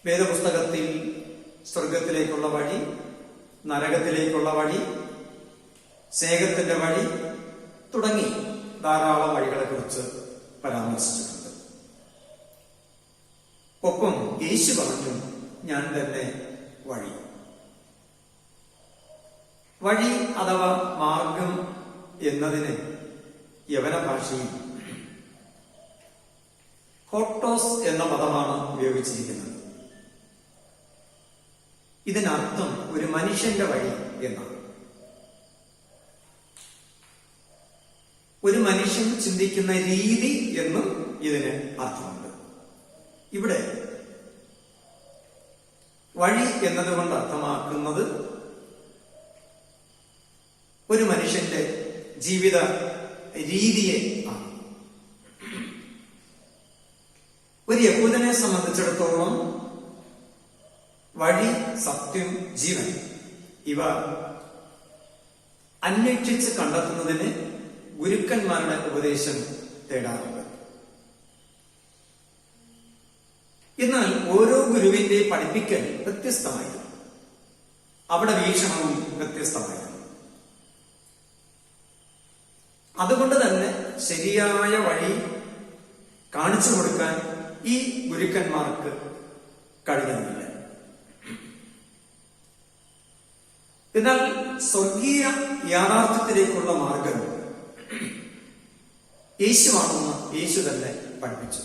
Speaker 1: വേദപുസ്തകത്തിൽ സ്വർഗത്തിലേക്കുള്ള വഴി, നരകത്തിലേക്കുള്ള വഴി, സ്നേഹത്തിന്റെ വഴി തുടങ്ങി ധാരാളം വഴികളെ കുറിച്ച് പരാമർശിച്ചിട്ടുണ്ട്. ഒപ്പം യേശു പറഞ്ഞു, ഞാൻ തന്നെ വഴി. വഴി അഥവാ മാർഗം എന്നതിന് യവന ഭാഷയിൽ ഹോട്ടോസ് എന്ന പദമാണ് ഉപയോഗിച്ചിരിക്കുന്നത്. ഇതിനർത്ഥം ഒരു മനുഷ്യന്റെ വഴി എന്നാണ്. ഒരു മനുഷ്യൻ ചിന്തിക്കുന്ന രീതി എന്നും ഇതിന് അർത്ഥമുണ്ട്. ഇവിടെ വഴി എന്നതുകൊണ്ട് അർത്ഥമാക്കുന്നത് ഒരു മനുഷ്യന്റെ ജീവിത രീതിയെ ആണ്. ഒരു യഹൂദനെ സംബന്ധിച്ചിടത്തോളം വഴി, സത്യം, ജീവൻ ഇവ അന്വേഷിച്ച് കണ്ടെത്തുന്നതിന് ഗുരുക്കന്മാരുടെ ഉപദേശം തേടാറുണ്ട്. എന്നാൽ ഓരോ ഗുരുവിന്റെ പഠിപ്പിക്കൽ വ്യത്യസ്തമായിരുന്നു. അവിടെ വീക്ഷണവും വ്യത്യസ്തമായിരുന്നു. അതുകൊണ്ട് തന്നെ ശരിയായ വഴി കാണിച്ചു കൊടുക്കാൻ ഈ ഗുരുക്കന്മാർക്ക് കഴിഞ്ഞില്ല. എന്നാൽ സ്വർഗീയ യാഥാർത്ഥ്യത്തിലേക്കുള്ള മാർഗം യേശുവാണെന്ന് യേശു തന്നെ പഠിപ്പിച്ചു.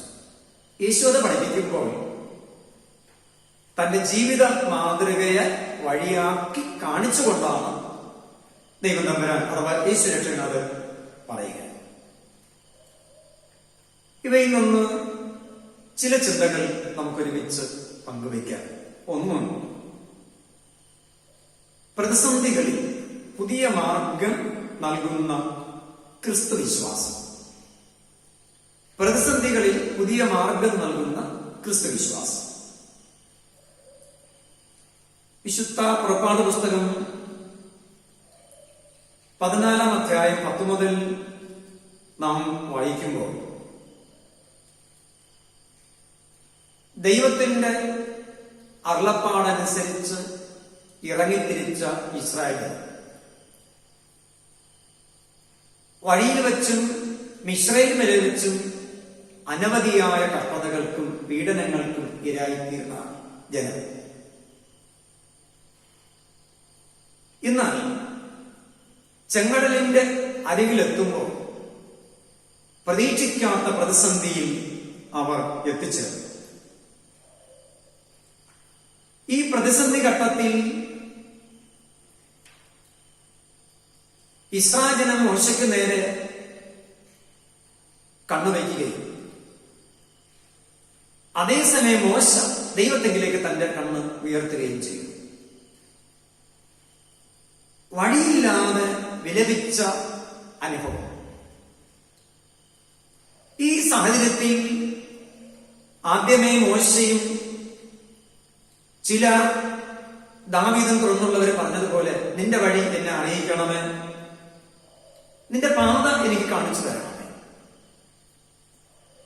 Speaker 1: യേശു അത് പഠിപ്പിക്കുമ്പോൾ തന്റെ ജീവിത മാതൃകയെ വഴിയാക്കി കാണിച്ചുകൊണ്ടാണ് ദൈവം തമ്പുരാൻ അഥവാ യേശു രക്ഷകൻ അത് പറയുക. ഇവയിൽ നിന്ന് ചില ചിന്തകൾ നമുക്കൊരുമിച്ച് പങ്കുവയ്ക്കാം. ഒന്ന്, പ്രതിസന്ധികളിൽ പുതിയ മാർഗം നൽകുന്ന ക്രിസ്തു വിശ്വാസം. പ്രതിസന്ധികളിൽ പുതിയ മാർഗം നൽകുന്ന ക്രിസ്തു വിശ്വാസം. വിശുദ്ധ പുറപ്പാട് പുസ്തകം 14-ാം അധ്യായം 10 മുതൽ നാം വായിക്കുമ്പോൾ ദൈവത്തിന്റെ അരുളപ്പാടനുസരിച്ച് ഇറങ്ങിത്തിരിച്ച ഇസ്രായേൽ വഴിയിൽ വെച്ചും മിശ്രയിൽ വെച്ചും അനവധിയായ കഷ്ടതകൾക്കും പീഡനങ്ങൾക്കും ഇരയായിത്തീർന്ന ജനം. എന്നാൽ ചെങ്കടലിന്റെ അരികിലെത്തുമ്പോൾ പ്രതീക്ഷിക്കാത്ത പ്രതിസന്ധിയിൽ അവർ എത്തിച്ചേർന്നു. ഈ പ്രതിസന്ധി ഘട്ടത്തിൽ ഇസ്രായേൽ ജനം മോശയ്ക്ക് നേരെ കണ്ണുവയ്ക്കുകയും അതേസമയം മോശ ദൈവത്തെങ്കിലേക്ക് തന്റെ കണ്ണ് ഉയർത്തുകയും ചെയ്തു. വഴിയില്ലാതെ വിലപിച്ച അനുഭവം. ഈ സാഹചര്യത്തിൽ ആദ്യമേ മോശയും ചില ദാവീദും തുടർന്നുള്ളവർ പറഞ്ഞതുപോലെ നിന്റെ വഴി എന്നെ അറിയിക്കണമേ, നിന്റെ പാത എനിക്ക് കാണിച്ചു തരണമേ.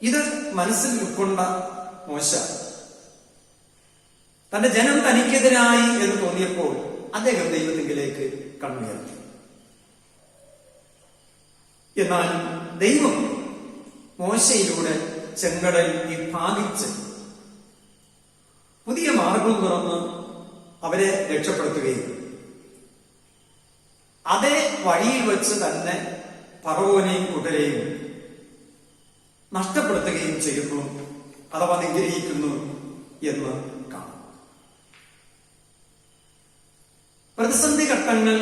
Speaker 1: ഇത് മനസ്സിൽ ഉൾക്കൊണ്ട മോശ തന്റെ ജനം തനിക്കെതിരായി എന്ന് തോന്നിയപ്പോൾ അദ്ദേഹം ദൈവത്തിങ്കിലേക്ക് കണ്ണുയർത്തി. എന്നാൽ ദൈവം മോശയിലൂടെ ചെങ്കടൽ വിഭാഗിച്ച് പുതിയ മാർഗം തുറന്ന് അവരെ രക്ഷപ്പെടുത്തുകയും അതേ വഴിയിൽ വെച്ച് തന്നെ ഫറവോനെയും കുതിരയും നഷ്ടപ്പെടുത്തുകയും ചെയ്യുന്നു അഥവാ നിഗ്രഹിക്കുന്നു എന്ന് കാണാം. പ്രതിസന്ധി ഘട്ടങ്ങൾ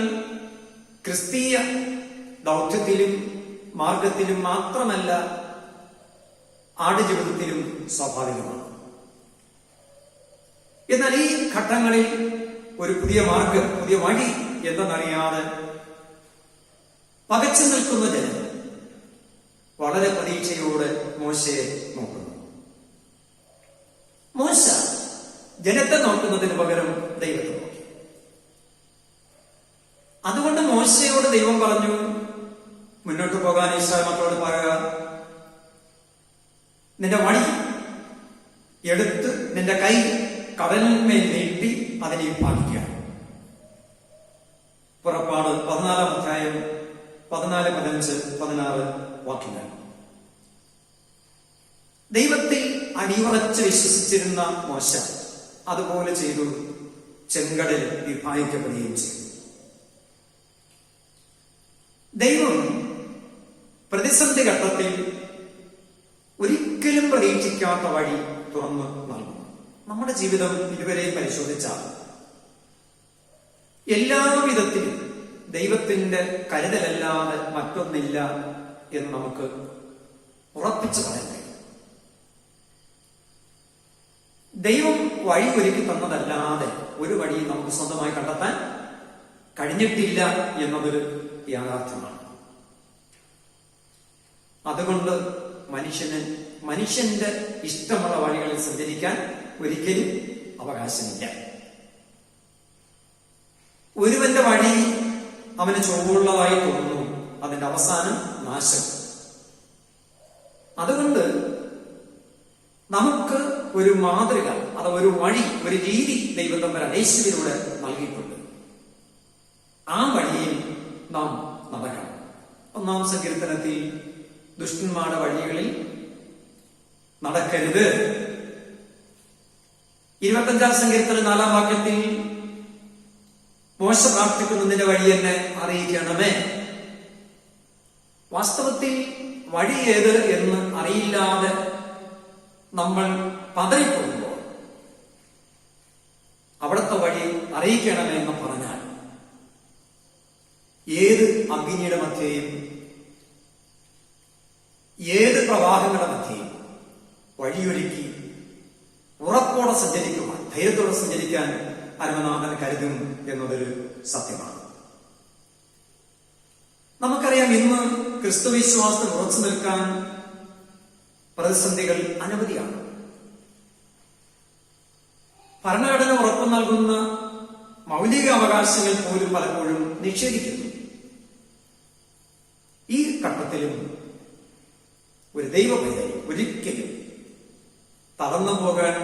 Speaker 1: ക്രിസ്തീയ ദൗത്യത്തിലും മാർഗത്തിലും മാത്രമല്ല ആടുജീവിതത്തിലും സ്വാഭാവികമാണ്. എന്നാൽ ഈ ഘട്ടങ്ങളിൽ ഒരു പുതിയ മാർഗം, പുതിയ വഴി എന്തെന്നറിയാതെ പകച്ചു നിൽക്കുന്ന ജനം വളരെ പ്രതീക്ഷയോടെ മോശയെ നോക്കുന്നു. മോശ ജനത്തെ നോക്കുന്നതിന് പകരം ദൈവത്തെ നോക്കി. അതുകൊണ്ട് മോശയോട് ദൈവം പറഞ്ഞു, മുന്നോട്ട് പോകാൻ ഇസ്രായേൽ മക്കളോട് പറയുക, നിന്റെ വടി എടുത്ത് നിന്റെ കൈ കടലിന്മേൽ നീട്ടി അതിനെ പാലിക്കുക. പുറപ്പാട് 14-ാം അധ്യായം 14, 15, 16 വാക്യങ്ങൾ. ദൈവത്തിൽ അടിയുറച്ച് വിശ്വസിച്ചിരുന്ന മോശ അതുപോലെ ചെയ്തു. ചെങ്കടൽ വിഭാഗിക്കപ്പെടുകയും ചെയ്തു. ദൈവം പ്രതിസന്ധി ഘട്ടത്തിൽ ഒരിക്കലും പ്രതീക്ഷിക്കാത്ത വഴി തുറന്നു നൽകും. നമ്മുടെ ജീവിതം ഇതുവരെയും പരിശോധിച്ചാൽ എല്ലാവിധത്തിലും ദൈവത്തിന്റെ കരുതലല്ലാതെ മറ്റൊന്നില്ല എന്ന് നമുക്ക് ഉറപ്പിച്ചു പറയാൻ കഴിയും. ദൈവം വഴി ഒരുക്കി തന്നതല്ലാതെ ഒരു വഴി നമുക്ക് സ്വന്തമായി കണ്ടെത്താൻ കഴിഞ്ഞിട്ടില്ല എന്നതൊരു യാഥാർത്ഥ്യമാണ്. അതുകൊണ്ട് മനുഷ്യന്റെ ഇഷ്ടമുള്ള വഴികളിൽ സഞ്ചരിക്കാൻ ഒരിക്കലും അവകാശമില്ല. ഒരുവന്റെ വഴി അവന് ചൊവ്വുള്ളതായി തോന്നുന്നു, അതിന്റെ അവസാനം നാശം. അതുകൊണ്ട് നമുക്ക് ഒരു മാതൃക, അഥവാ ഒരു വഴി, ഒരു രീതി ദൈവം തമ്പുരാൻ യേശുവിലൂടെ നൽകിയിട്ടുണ്ട്. നാം നടക്കണം. 1-ാം സങ്കീർത്തനത്തിൽ ദുഷ്ടന്മാരുടെ വഴികളിൽ നടക്കരുത്. 25-ാം സങ്കീർത്തനം 4-ാം വാക്യത്തിൽ മോശ പ്രാർത്ഥിക്കുന്നു, നിന്റെ വഴി എന്നെ അറിയിക്കണമേ. വാസ്തവത്തിൽ വഴി ഏത് എന്ന് അറിയില്ലാതെ നമ്മൾ പതറിപ്പോകുമ്പോൾ അവിടുത്തെ വഴി അറിയിക്കണമേ എന്ന് പറഞ്ഞാൽ ഏത് അഗ്നിയുടെ മധ്യയും ഏത് പ്രവാഹങ്ങളുടെ മധ്യയും വഴിയൊരുക്കി ഉറപ്പോടെ സഞ്ചരിക്കുവാൻ, ധൈര്യത്തോടെ സഞ്ചരിക്കാൻ അരുമനാഥൻ കരുതും എന്നതൊരു സത്യമാണ്. നമുക്കറിയാം, ഇന്ന് ക്രിസ്തുവിശ്വാസത്തിൽ ഉറച്ചു നിൽക്കാൻ പ്രതിസന്ധികൾ അനവധിയാണ്. ഭരണഘടന ഉറപ്പു നൽകുന്ന മൗലിക അവകാശങ്ങൾ പോലും പലപ്പോഴും നിഷേധിക്കുന്നു. ഈ ഘട്ടത്തിലും ഒരു ദൈവപൈതൽ ഒരിക്കലും തളർന്നു പോകാൻ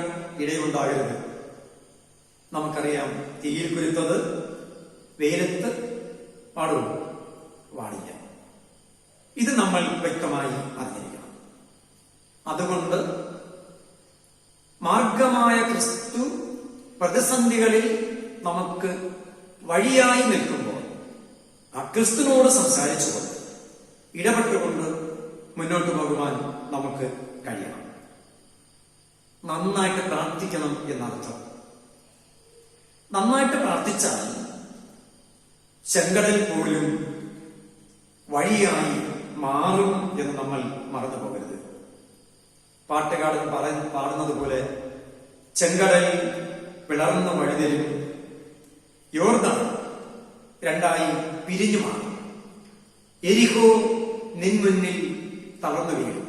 Speaker 1: ഇടയുണ്ടാകരുത്. നമുക്കറിയാം, തീയിൽ കുരുത്തത് വെയിലത്ത് പാടില്ല. ഇത് നമ്മൾ വ്യക്തമായി അറിഞ്ഞിരിക്കണം. അതുകൊണ്ട് മാർഗമായ ക്രിസ്തു പ്രതിസന്ധികളിൽ നമുക്ക് വഴിയായി നിൽക്കുമ്പോൾ ആ ക്രിസ്തുവിനോട് സംസാരിച്ചുകൊണ്ട് ഇടപെട്ടുകൊണ്ട് മുന്നോട്ട് പോകുവാൻ നമുക്ക് കഴിയണം. നന്നായിട്ട് പ്രാർത്ഥിക്കണം എന്നർത്ഥം. നന്നായിട്ട് പ്രാർത്ഥിച്ചാൽ ചെങ്കടൽ പോലും വഴിയായി മാറും എന്ന് നമ്മൾ മറന്നു പോകരുത്. പാട്ടുകാരൻ പാടുന്നത് പോലെ ചെങ്കടൽ പിളർന്ന വഴിതരും, യോർദാൻ രണ്ടായി പിരിഞ്ഞു മാറും, എരിഹോ നിൻ മുന്നിൽ തളർന്നു വീഴും,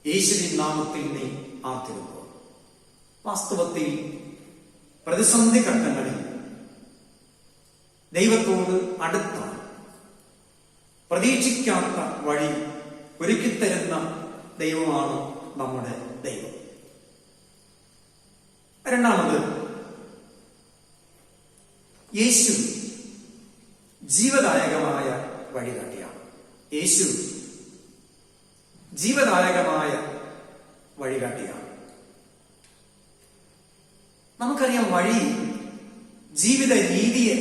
Speaker 1: യേശുവിൻ നാമത്തിൽ നീ ആർത്തിരുമ്പോൾ. വാസ്തവത്തിൽ പ്രതിസന്ധി ഘട്ടങ്ങളിൽ ദൈവത്തോട് അടുത്ത പ്രതീക്ഷിക്കാത്ത വഴി ഒരുക്കിത്തരുന്ന ദൈവമാണ് നമ്മുടെ ദൈവം. രണ്ടാമത്, യേശു ജീവദായകമായ വഴികാട്ടിയാണ്. യേശു ജീവദായകമായ വഴികാട്ടിയാണ്. നമുക്കറിയാം, വഴി ജീവിത രീതിയെ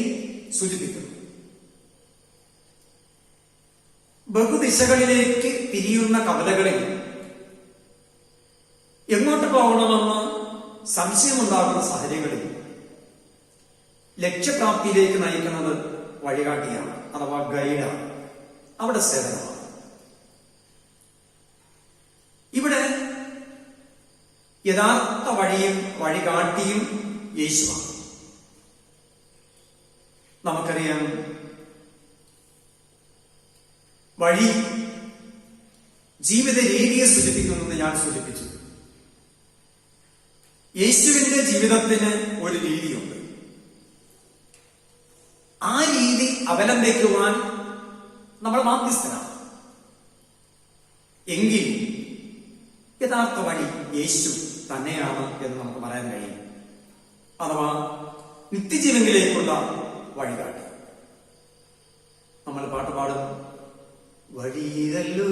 Speaker 1: സൂചിപ്പിക്കുന്നു. ബഹുദിശകളിലേക്ക് തിരിയുന്ന കവലകളിൽ എങ്ങോട്ട് പോകണമെന്ന് സംശയമുണ്ടാകുന്ന സാഹചര്യങ്ങളിൽ ലക്ഷ്യപ്രാപ്തിയിലേക്ക് നയിക്കുന്നത് വഴികാട്ടിയാണ്, അഥവാ ഗൈഡാണ്, അവിടെ സേവനമാണ്. ഇവിടെ യഥാർത്ഥ വഴിയും വഴികാട്ടിയും യേശുവാണ്. നമുക്കറിയാം, വഴി ജീവിത രീതിയെ സൂചിപ്പിക്കുമെന്ന് ഞാൻ സൂചിപ്പിച്ചു. യേശുവിന്റെ ജീവിതത്തിന് ഒരു രീതിയുണ്ട്. ആ രീതി അവലംബിക്കുവാൻ നമ്മൾ ബാധ്യസ്ഥരാണ്. എങ്കിൽ യഥാർത്ഥ വഴി യേശു തന്നെയാണ് എന്ന് നമുക്ക് പറയാൻ കഴിയും, അഥവാ നിത്യജീവനിലേക്കുള്ള വഴികാട്ടി. നമ്മൾ പാട്ട് പാടും, വഴിയല്ലോ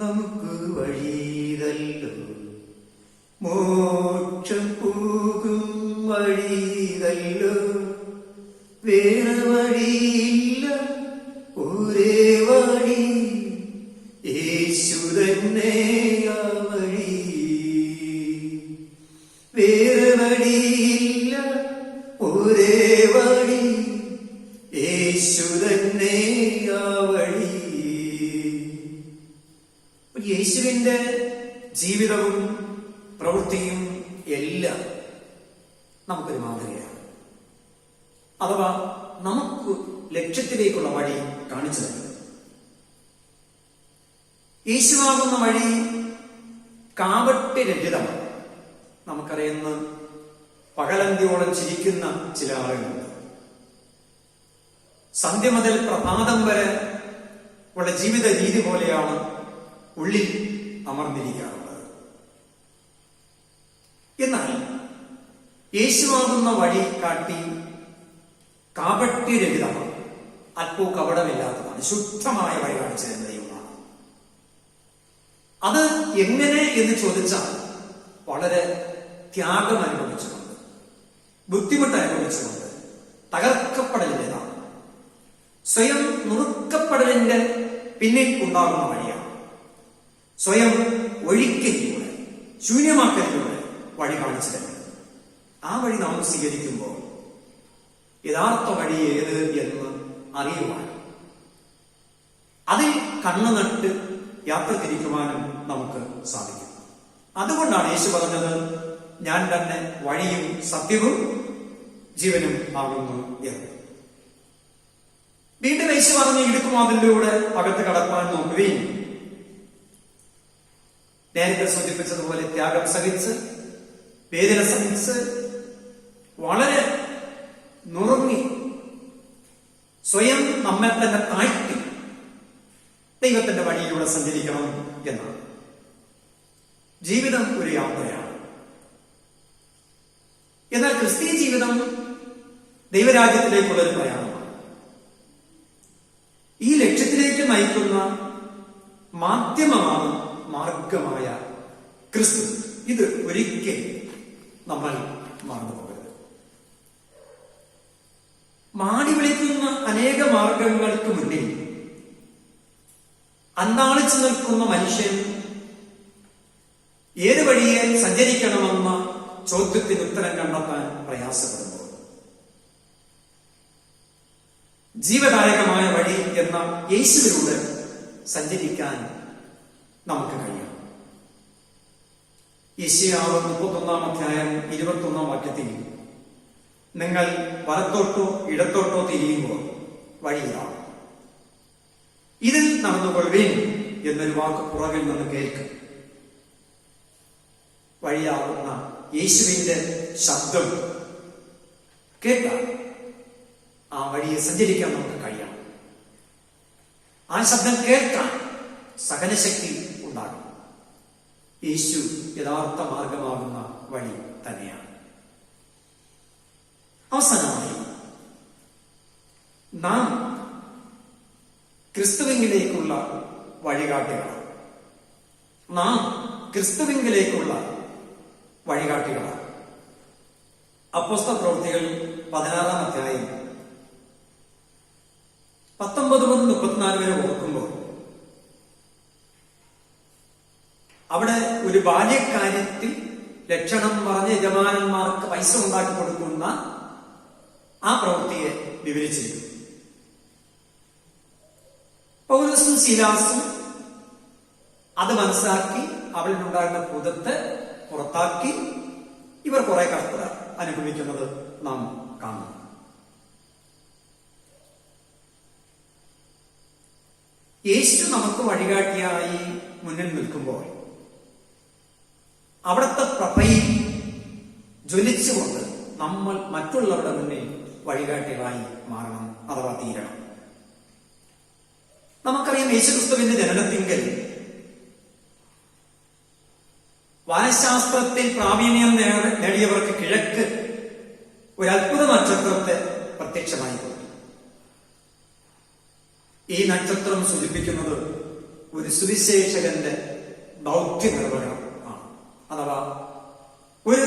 Speaker 1: നമുക്ക് വഴിയല്ലോ, മോക്ഷം പോകും വഴിയല്ലോ, വേറെ വഴിയില്ല ഒരേ വഴി, യേശു തന്നെ ആ വഴി, വേറെ വഴിയില്ല ഒരേ വഴി, യേശു തന്നെ ആ വഴി. യേശുവിന്റെ ജീവിതവും പ്രവൃത്തിയും എല്ലാം നമുക്കൊരു മാതൃകയാണ്, അഥവാ നമുക്ക് ലക്ഷ്യത്തിലേക്കുള്ള വഴി കാണിച്ചു തരുന്നത്. യേശുവാകുന്ന വഴി കാപട്യ രഹിതമാണ്. നമുക്കറിയുന്ന പകലന്തിയോളം ചിരിക്കുന്ന ചില ആളുകളുണ്ട്. സന്ധ്യ മുതൽ പ്രഭാതം വരെ ഉള്ള ജീവിത രീതി പോലെയാണ് ഉള്ളിൽ അമർന്നിരിക്കാറുള്ളത്. എന്നാൽ യേശുവാകുന്ന വഴി കാട്ടി കാപട്യരഹിതമാണ്, അല്പവും കപടമില്ലാത്തതാണ്. ശുദ്ധമായ വഴി കാണിച്ചു തരുന്ന ദൈവമാണ്. അത് എങ്ങനെ എന്ന് ചോദിച്ചാൽ വളരെ ത്യാഗം അനുഭവിച്ചുകൊണ്ട്, ബുദ്ധിമുട്ട് അനുഭവിച്ചുകൊണ്ട്, തകർക്കപ്പെടലിൻ്റെതാണ്, സ്വയം നുറുക്കപ്പെടലിന്റെ പിന്നിൽ ഉണ്ടാകുന്ന വഴിയാണ്. സ്വയം ഒഴിക്കലിലൂടെ, ശൂന്യമാക്കലിലൂടെ വഴി കാണിച്ചു തരുന്നത്. ആ വഴി നാം സ്വീകരിക്കുമ്പോൾ യഥാർത്ഥ വഴി ഏത് എന്ന് അറിയുവാൻ, അതിൽ കണ്ണു നട്ട് യാത്ര തിരിക്കുവാനും നമുക്ക് സാധിക്കും. അതുകൊണ്ടാണ് യേശു പറഞ്ഞത്, ഞാൻ തന്നെ വഴിയും സത്യവും ജീവനും ആകുന്നു എന്ന്. വീണ്ടും യേശു പറഞ്ഞ ഇടുക്കുവാതിലൂടെ അകത്ത് കടക്കാൻ നോക്കുകയും നേരത്തെ സൂചിപ്പിച്ചതുപോലെ ത്യാഗം സഹിച്ച്, വേദന സഹിച്ച്, വളരെ നുറുങ്ങി സ്വയം നമ്മെ തന്നെ താഴ്ത്തി ദൈവത്തിന്റെ വഴിയിലൂടെ സഞ്ചരിക്കണം എന്നാണ്. ജീവിതം ഒരു യാത്രയാണ്. എന്നാൽ ക്രിസ്തീയ ജീവിതം ദൈവരാജ്യത്തിലേക്കുള്ള ഒരു പ്രയാണമാണ്. ഈ ലക്ഷ്യത്തിലേക്ക് നയിക്കുന്ന മാധ്യമമാണ് മാർഗമായ ക്രിസ്തു. ഇത് ഒരിക്കൽ നമ്മൾ മറന്നു പോകരുത്. മാടി വിളിക്കുന്ന അനേക മാർഗങ്ങൾക്ക് മുന്നിൽ അന്താളിച്ചു നിൽക്കുന്ന മനുഷ്യൻ ഏത് വഴിയെ സഞ്ചരിക്കണമെന്ന ചോദ്യത്തിന് ഉത്തരം കണ്ടെത്താൻ പ്രയാസപ്പെടുമ്പോൾ ജീവദായകമായ വഴി എന്ന യേശുവിലൂടെ സഞ്ചരിക്കാൻ നമുക്ക് കഴിയാം. യെശയ്യാവ് 31 വാക്യത്തിൽ, നിങ്ങൾ വലത്തോട്ടോ ഇടത്തോട്ടോ തിരിയുമ്പോൾ വഴിയിലാണ്, ഇതിൽ നടന്നുകൊള്ളുവേൻ എന്നൊരു വാക്ക് പുറകിൽ നിന്ന് കേൾക്കും. വഴിയാകുന്ന യേശുവിന്റെ ശബ്ദം കേട്ടാൽ ആ വഴിയെ സഞ്ചരിക്കാൻ നമുക്ക് കഴിയണം. ആ ശബ്ദം കേൾക്കാൻ സഹനശക്തി ഉണ്ടാകും. യേശു യഥാർത്ഥ മാർഗമാകുന്ന വഴി തന്നെയാണ്. അവസാനമായി നാം ക്രിസ്തുവിങ്കിലേക്കുള്ള വഴികാട്ടികളാണ്. നാം ക്രിസ്തുവിങ്കിലേക്കുള്ള വഴികാട്ടികളാണ്. അപ്പോസ്തലപ്രവൃത്തികൾ 16-ാം അധ്യായം 19 മുതൽ 34 വരെ ഓർക്കുമ്പോൾ അവിടെ ഒരു ബാല്യക്കാര്യത്തിൽ ലക്ഷണം പറഞ്ഞ് യജമാനന്മാർക്ക് പൈസ ഉണ്ടാക്കി കൊടുക്കുന്ന ആ പ്രവൃത്തിയെ വിവരിച്ചിരിക്കുന്നു. പൗലോസും ശീലാസും അത് മനസ്സിലാക്കി അവളിലുണ്ടായിരുന്ന ഭൂതത്തെ പുറത്താക്കി ഇവർ കുറെ കഷ്ടത അനുഭവിക്കുന്നത് നാം കാണുന്നു. യേശു നമുക്ക് വഴികാട്ടിയായി മുന്നിൽ നിൽക്കുമ്പോൾ അവിടുത്തെ പ്രഭയിൽ ജ്വലിച്ചുകൊണ്ട് നമ്മൾ മറ്റുള്ളവരുടെ മുന്നിൽ വഴികാട്ടികളായി മാറണം, അഥവാ തീരണം. നമുക്കറിയാം, യേശുക്രിസ്തുവിന്റെ ജനനത്തിങ്കൽ വാനശാസ്ത്രത്തിൽ പ്രാവീണ്യം നേടിയവർക്ക് കിഴക്ക് ഒരു അത്ഭുത നക്ഷത്രത്തെ പ്രത്യക്ഷമായി കൊടുത്തു. ഈ നക്ഷത്രം സൂചിപ്പിക്കുന്നത് ഒരു സുവിശേഷകന്റെ ദൗത്യ നിർവഹണം ആണ്. അഥവാ ഒരു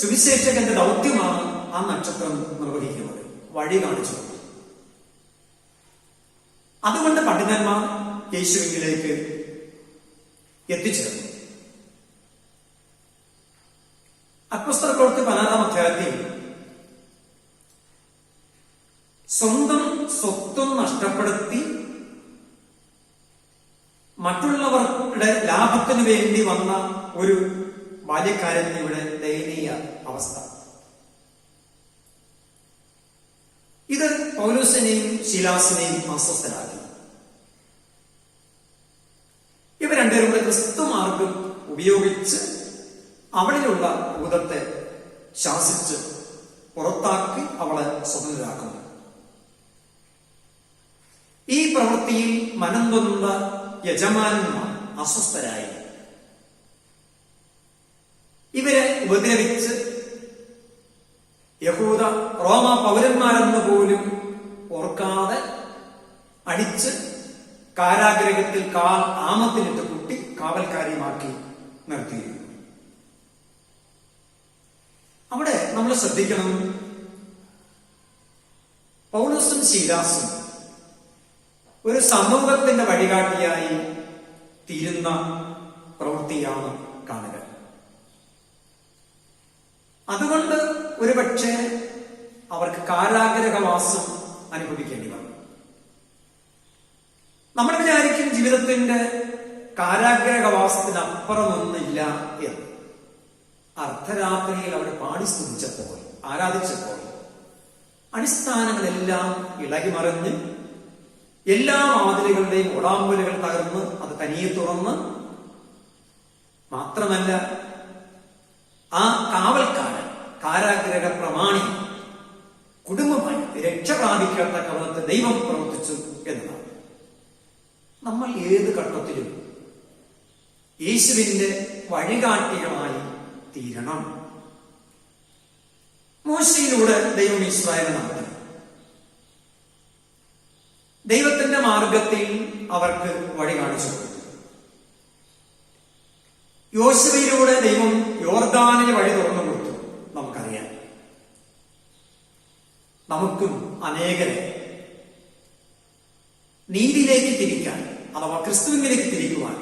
Speaker 1: സുവിശേഷകന്റെ ദൗത്യമാണ് ആ നക്ഷത്രം നിർവഹിക്കുന്നത്, വഴി കാണിച്ചു. അതുകൊണ്ട് പണ്ഡിതന്മാർ യേശുവിലേക്ക് എത്തിച്ചേർന്നു. അപ്പോസ്തലപ്രവൃത്തി 16-ാം അധ്യായത്തിൽ സ്വന്തം സ്വത്വം നഷ്ടപ്പെടുത്തി മറ്റുള്ളവരുടെ ലാഭത്തിനു വേണ്ടി വന്ന ഒരു ബാല്യക്കാരന്റെ ഇവിടെ ദയനീയ അവസ്ഥ. ഇത് പൗലോസിനെയും ശീലാസിനെയും അസ്വസ്ഥരാക്കി. ഇവർ രണ്ടുപേരും കൂടെ ക്രിസ്തു മാർഗം ഉപയോഗിച്ച് അവളിലുള്ള ഭൂതത്തെ ശാസിച്ച് പുറത്താക്കി അവളെ സ്വതന്ത്രരാക്കുന്നു. ഈ പ്രവൃത്തിയിൽ മനംതൊന്ന യജമാനന്മാർ അസ്വസ്ഥരായി. ഇവരെ ഉപദ്രവിച്ച് യഹൂദ റോമ പൗരന്മാരെന്ന് പോലും ഓർക്കാതെ അടിച്ച് കാരാഗ്രഹത്തിൽ കാൽ ആമത്തിനിട്ട് കുട്ടി കാവൽക്കാരിയുമാക്കി നിർത്തിയിരുന്നു. അവിടെ നമ്മൾ ശ്രദ്ധിക്കണം, പൗലോസും ശീലാസും ഒരു സമൂഹത്തിന്റെ വഴികാട്ടിയായി തീരുന്ന പ്രവൃത്തിയാണ് കാണുക. അതുകൊണ്ട് ഒരുപക്ഷെ അവർക്ക് കാരാഗ്രഹവാസം അനുഭവിക്കേണ്ടി വന്നു. നമ്മൾ വിചാരിക്കും ജീവിതത്തിന്റെ കാരാഗ്രഹവാസത്തിനപ്പുറമൊന്നില്ല എന്ന്. അർദ്ധരാത്രിയിൽ അവർ പാടി സ്തുതിച്ചപ്പോൾ, ആരാധിച്ചപ്പോൾ അടിസ്ഥാനങ്ങളെല്ലാം ഇളകി മറിഞ്ഞ് എല്ലാ വാതിലുകളുടെയും ഓടാമ്പലുകൾ തകർന്ന് അത് തനിയെ തുറന്ന്, മാത്രമല്ല ആ കാവൽക്കാരൻ കാരാഗ്രഹ പ്രമാണി കുടുംബമായി രക്ഷ പ്രാപിക്കാത്ത കവലത്ത് ദൈവം പ്രവർത്തിച്ചു എന്നതാണ്. നമ്മൾ ഏത് ഘട്ടത്തിലും യേശുവിന്റെ വഴികാട്ടികളായി തീരണം. മോശയിലൂടെ ദൈവം ഇസ്രായേലിനെ നടത്തി. ദൈവത്തിന്റെ മാർഗത്തിൽ അവർക്ക് വഴി കാണിച്ചു കൊടുത്തു. യോശുവയിലൂടെ ദൈവം യോർദാനിന് വഴി തുറന്നു കൊടുത്തു. നമുക്കറിയാം, നമുക്കും അനേകരെ നീതിയിലേക്ക് തിരിക്കാൻ, അഥവാ ക്രിസ്തുവിലേക്ക് തിരിക്കുവാൻ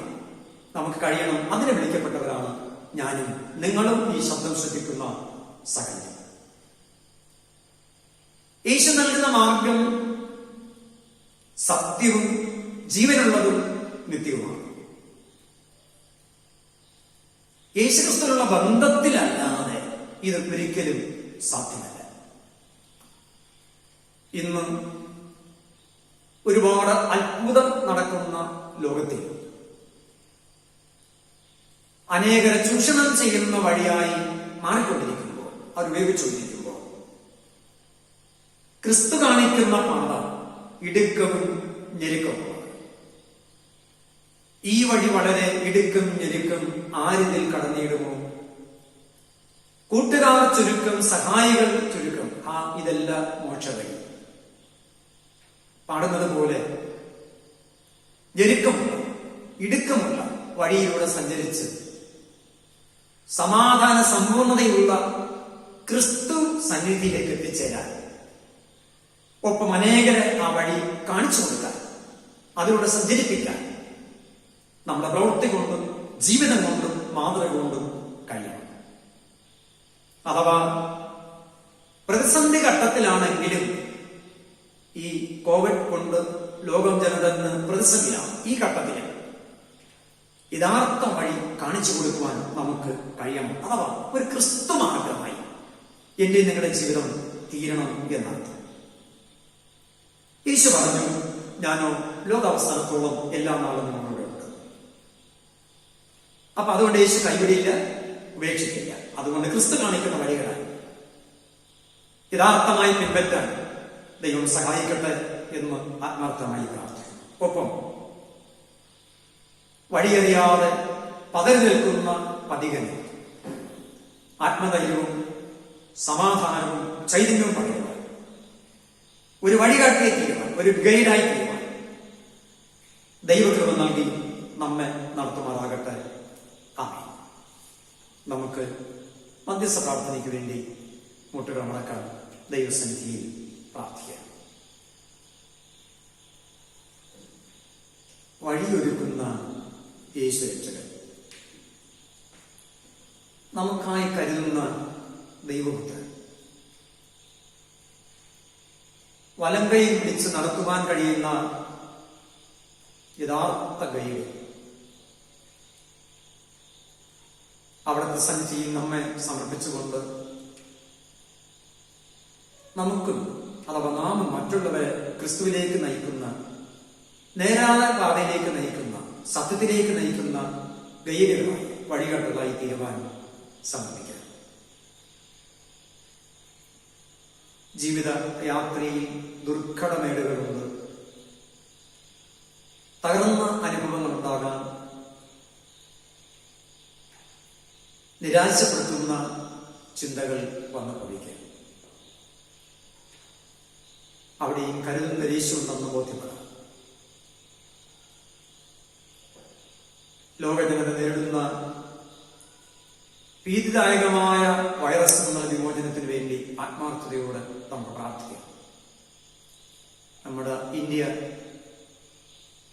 Speaker 1: നമുക്ക് കഴിയണം. അതിനെ വിളിക്കപ്പെട്ടവരാണ് ഞാനും നിങ്ങളും, ഈ ശബ്ദം ശ്രദ്ധിക്കുന്ന സകലരും. യേശു നൽകുന്ന മാർഗം സത്യവും ജീവനുള്ളതും നിത്യവുമാണ്. യേശുക്രിസ്തുവിനുള്ള ബന്ധത്തിലല്ലാതെ ഇത് ഒരിക്കലും സാധ്യമല്ല. ഇന്ന് ഒരുപാട് അത്ഭുതം നടക്കുന്ന ലോകത്തിൽ അനേകരെ ചൂഷണം ചെയ്യുന്ന വഴിയായി മാറിക്കൊണ്ടിരിക്കുമ്പോൾ, അവർ ഉപയോഗിച്ചുകൊണ്ടിരിക്കുമ്പോൾ, ക്രിസ്തു കാണിക്കുന്ന പാത ഇടുക്കവും ഞെരുക്കവുമാണ്. ഈ വഴി വളരെ ഇടുക്കും ഞെരുക്കും. ആരിതിൽ കടന്നിടുമോ? കൂട്ടുകാർ ചുരുക്കം, സഹായികൾ ചുരുക്കം. ഇതല്ല മോക്ഷവഴി. പാടുന്നത് പോലെ ഞെരുക്കമുള്ള ഇടുക്കമുള്ള വഴിയിലൂടെ സഞ്ചരിച്ച് സമാധാന സമ്പൂർണതയുള്ള ക്രിസ്തു സന്നിധിയിലേക്ക് എത്തിച്ചേരാൻ, ഒപ്പം അനേകരെ ആ വഴി കാണിച്ചു കൊടുക്കാൻ, അതിലൂടെ സഞ്ചരിപ്പിക്കാൻ നമ്മുടെ പ്രവൃത്തി കൊണ്ടും ജീവിതം കൊണ്ടും മാതൃക കൊണ്ടും കഴിയണം. അഥവാ പ്രതിസന്ധി ഘട്ടത്തിലാണെങ്കിലും, ഈ കോവിഡ് കൊണ്ട് ലോകം ജനതന്ന് പ്രതിസന്ധിയാണ്, ഈ ഘട്ടത്തിൽ യഥാർത്ഥ വഴി കാണിച്ചു കൊടുക്കുവാൻ നമുക്ക് കഴിയണം. അഥവാ ഒരു ക്രിസ്തു മാർഗമായി എന്റെ നിങ്ങളുടെ ജീവിതം തീരണം എന്നർത്ഥം. യേശു പറഞ്ഞു, ഞാനോ ലോകാവസാനത്തോളം എല്ലാ നാളും നിങ്ങളോട് ഉണ്ട്. അപ്പൊ അതുകൊണ്ട് യേശു കൈവിടിയില്ല, ഉപേക്ഷിക്കില്ല. അതുകൊണ്ട് ക്രിസ്തു കാണിക്കുന്ന വഴികളായി യഥാർത്ഥമായി പിൻപറ്റാൻ ദൈവം സഹായിക്കട്ടെ എന്ന് ആത്മാർത്ഥമായി പ്രാർത്ഥിക്കുന്നു. ഒപ്പം വഴിയറിയാതെ പതറി നിൽക്കുന്ന പതികന് ആത്മധൈര്യവും സമാധാനവും ചൈതന്യവും പകരുവാൻ, ഒരു വഴികാട്ടിയെ തീരുവാൻ, ഒരു ഗൈഡായി തീരുവാൻ ദൈവകൃപ നൽകി നമ്മെ നടത്തുമാറാകട്ടെ. ആമേൻ. നമുക്ക് മധ്യസ്ഥ പ്രാർത്ഥനയ്ക്ക് വേണ്ടി മുട്ടുകൾ മടക്കാൻ ദൈവസന്നിധിയിൽ പ്രാർത്ഥിക്കാം. വഴിയൊരുക്കുന്ന യേശു രക്ഷകൻ, നമുക്കായി കരുതുന്ന ദൈവപുത്രൻ, വലങ്കയിൽ പിടിച്ച് നടത്തുവാൻ കഴിയുന്ന യഥാർത്ഥ ഗൈഡ്, അവിടുത്തെ സന്നിധിയിൽ നമ്മെ സമർപ്പിച്ചുകൊണ്ട് നമുക്കും, അഥവാ നാം മറ്റുള്ളവരെ ക്രിസ്തുവിലേക്ക് നയിക്കുന്ന, നേരായ പാതയിലേക്ക് നയിക്കുന്ന, സത്യത്തിലേക്ക് നയിക്കുന്ന ഗൈഡുകളായി, വഴികാട്ടുകളായി തീരുവാൻ സമ്മതിക്കാം. ജീവിത യാത്രയിൽ ദുർഘടമേടുകളുണ്ട്, തകർന്ന അനുഭവങ്ങൾ ഉണ്ടാകാം, നിരാശപ്പെടുത്തുന്ന ചിന്തകൾ വന്നു ഭവിക്കാം. അവിടെയും കരുതുന്ന യേശു ഉണ്ടെന്ന് ബോധ്യപ്പെടാം. ലോകജനത നേരിടുന്ന ഭീതിദായകമായ വൈറസ് എന്ന വിമോചനത്തിന് വേണ്ടി ആത്മാർത്ഥതയോടെ നമുക്ക് പ്രാർത്ഥിക്കാം. നമ്മുടെ ഇന്ത്യ,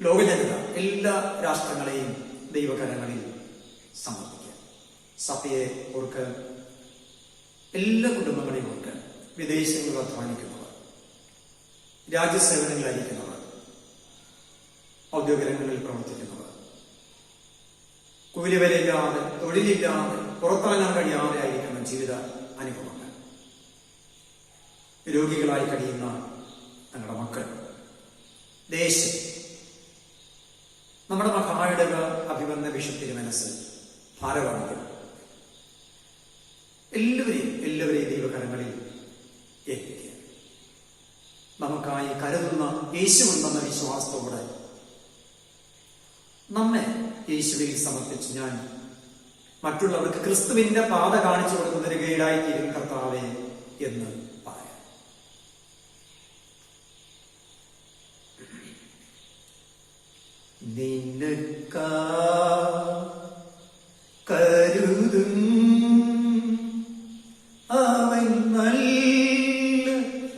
Speaker 1: ലോകജനത, എല്ലാ രാഷ്ട്രങ്ങളെയും ദൈവകരങ്ങളിൽ സമർപ്പിക്കുക. സഭയെ ഓർക്കുക, എല്ലാ കുടുംബങ്ങളെയും ഓർക്കുക. വിദേശങ്ങളിൽ അധ്വാനിക്കുന്നവർ, രാജ്യസേവനങ്ങളായിരിക്കുന്നവർ, ഔദ്യോഗിക രംഗങ്ങളിൽ പ്രവർത്തിക്കുന്നവർ, കൂലിവരയില്ലാതെ, തൊഴിലില്ലാതെ, പുറത്തിറങ്ങാൻ കഴിയാതെ ആയിരിക്കുന്ന ജീവിത അനുഭവങ്ങൾ, രോഗികളായി കഴിയുന്ന ഞങ്ങളുടെ മക്കൾ, ദേശം, നമ്മുടെ മഹായിടക അഭിവന്ദ ബിഷപ്പ് തിരുമനസ്, ഭാരവാഹികൾ, എല്ലാവരെയും ദൈവകരങ്ങളിൽ ഏൽപ്പിക്കുക. നമുക്കായി കരുതുന്ന യേശുവെന്ന വിശ്വാസത്തോടെ നമ്മെ യേശുവിൽ സമർപ്പിച്ച് ഞാൻ മറ്റുള്ളവർക്ക് ക്രിസ്തുവിന്റെ പാത കാണിച്ചു കൊടുക്കുന്നതിന് കീഴായിത്തീരും കർത്താവേ എന്ന് പറയാം. നിനക്കാ കരുതും അവൻ നല്ല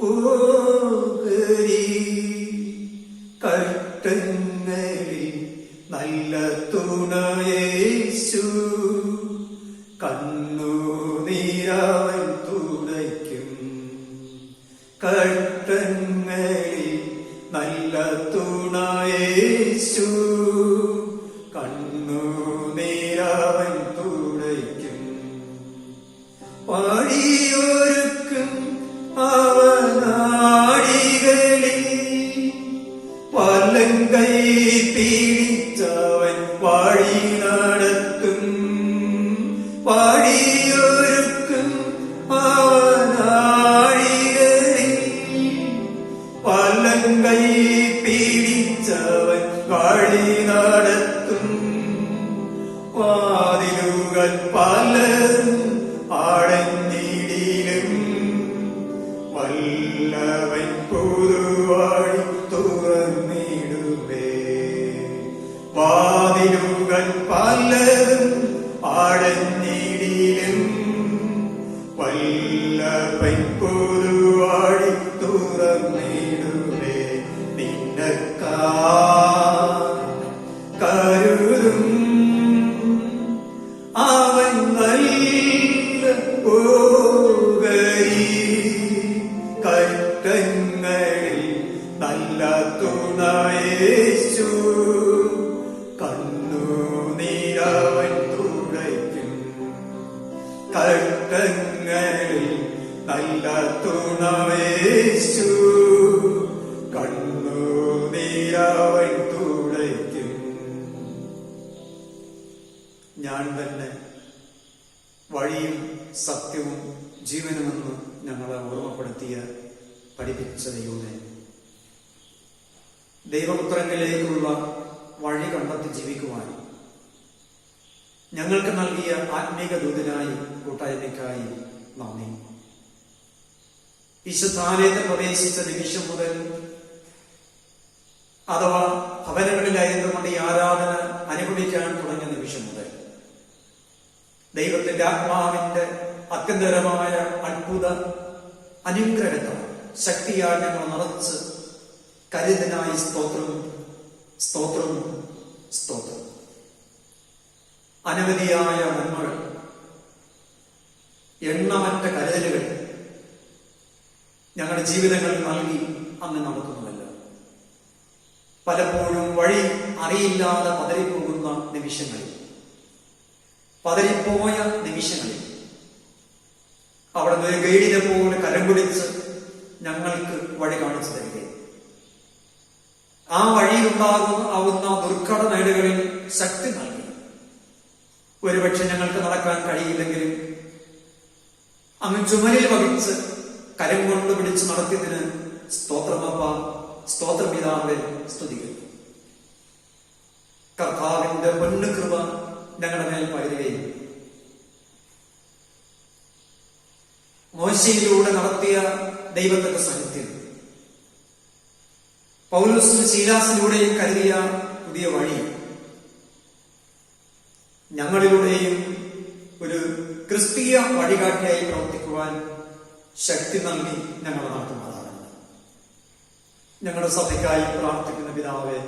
Speaker 1: ഓഹരി, കട്ടങ്ങളിൽ നല്ല തുണയേശു, കണ്ണുനീരവൻ തുടയ്ക്കും. കട്ടങ്ങളിൽ നല്ല തുണയേശു, കണ്ണുനീരവൻ തുടയ്ക്കും. വഴിയൊരുക്കും അവനാടികളിൽ വലങ്കൈ പീഡിച്ചവൻ വഴി നടത്തും. വഴിയൊരുക്കും അവനാടികളിൽ വലങ്കൈ പീഡിച്ചവൻ വഴി നടത്തും. വാതിലുകൾ പലരും അടഞ്ഞിടിലും വല്ലവൻ പുതുവഴി തുറന്നിടുവേ. വാതിലുകൾ പലരും അടഞ്ഞിടിലും വല്ലവൻ പുതുവഴി തുറന്നിടുവേ. നിനക്കാ കരുതും അവൻ നല്ല ഓഹരി, കട്ടങ്ങളിൽ നല്ല തുണയേശു, കണ്ണുനീരവൻ തുടയ്ക്കും. കട്ടങ്ങളിൽ നല്ല തുണയേശു, കണ്ണുനീരവൻ തുടയ്ക്കും. ഞാൻ തന്നെ വഴിയും സത്യവും ജീവനുമെന്ന് ഞങ്ങളെ ഓർമ്മപ്പെടുത്തിയ പഠിപ്പിച്ച ദൈവമേ, ദൈവപുത്രങ്ങളിലേക്കുള്ള വഴി കണ്ടെത്തി ജീവിക്കുവാൻ ഞങ്ങൾക്ക് നൽകിയ ആത്മീക ദൂതനായി കൂട്ടായ്മയ്ക്കായി നന്ദി. വിശുദ്ധാലയത്തിൽ പ്രവേശിച്ച നിമിഷം മുതൽ, അഥവാ ഭവനങ്ങളിലായിരുന്നുകൊണ്ട് ഈ ആരാധന അനുഭവിക്കാൻ തുടങ്ങിയ നിമിഷം മുതൽ ദൈവത്തിന്റെ ആത്മാവിന്റെ അത്യന്തരമായ അത്ഭുത അനുഗ്രഹത്താൽ ശക്തിയാൽ ഞങ്ങൾ നിറച്ച് കരുതനായി സ്തോത്രം സ്തോത്രം സ്തോത്രം. അനവധിയായ നന്മകൾ, എണ്ണമറ്റ കരുതലുകൾ ഞങ്ങളുടെ ജീവിതങ്ങളിൽ നൽകി അങ്ങ് നടത്തുന്നുവല്ല. പലപ്പോഴും വഴി അറിയില്ലാതെ പതറിപ്പോകുന്ന നിമിഷങ്ങളിൽ, പതറിപ്പോയ നിമിഷങ്ങളിൽ അവിടെ നിന്ന് ഗൈഡിനെ പോലെ കരം പിടിച്ച് ഞങ്ങൾക്ക് വഴി കാണിച്ചു തരികയും ആ വഴിയിലുണ്ടാകുന്ന ദുർഘടമേടുകളിൽ ശക്തി നൽകി. ഒരുപക്ഷെ ഞങ്ങൾക്ക് നടക്കാൻ കഴിയില്ലെങ്കിലും അങ്ങ് ചുമലിൽ വഹിച്ച് കരം കൊണ്ട് പിടിച്ച് നടത്തിയതിന് സ്തോത്രമപ്പ, സ്തോത്രപിതാവെ സ്തുതിക്കുന്നു. കർത്താവിന്റെ പൊന്നു കൃപ ഞങ്ങളുടെ മേൽ പകരുകയും മോശയിലൂടെ നടത്തിയ ദൈവത്തിന്റെ സാന്നിധ്യം, പൗലോസും ശീലാസിലൂടെയും കരുതിയ പുതിയ വഴി ഞങ്ങളിലൂടെയും ഒരു ക്രിസ്തീയ വഴികാട്ടിയായി പ്രവർത്തിക്കുവാൻ ശക്തി നൽകി ഞങ്ങളെ നടത്തുമാറാകണം. ഞങ്ങളുടെ സഭയ്ക്കായി പ്രാർത്ഥിക്കുന്ന പിതാവേ,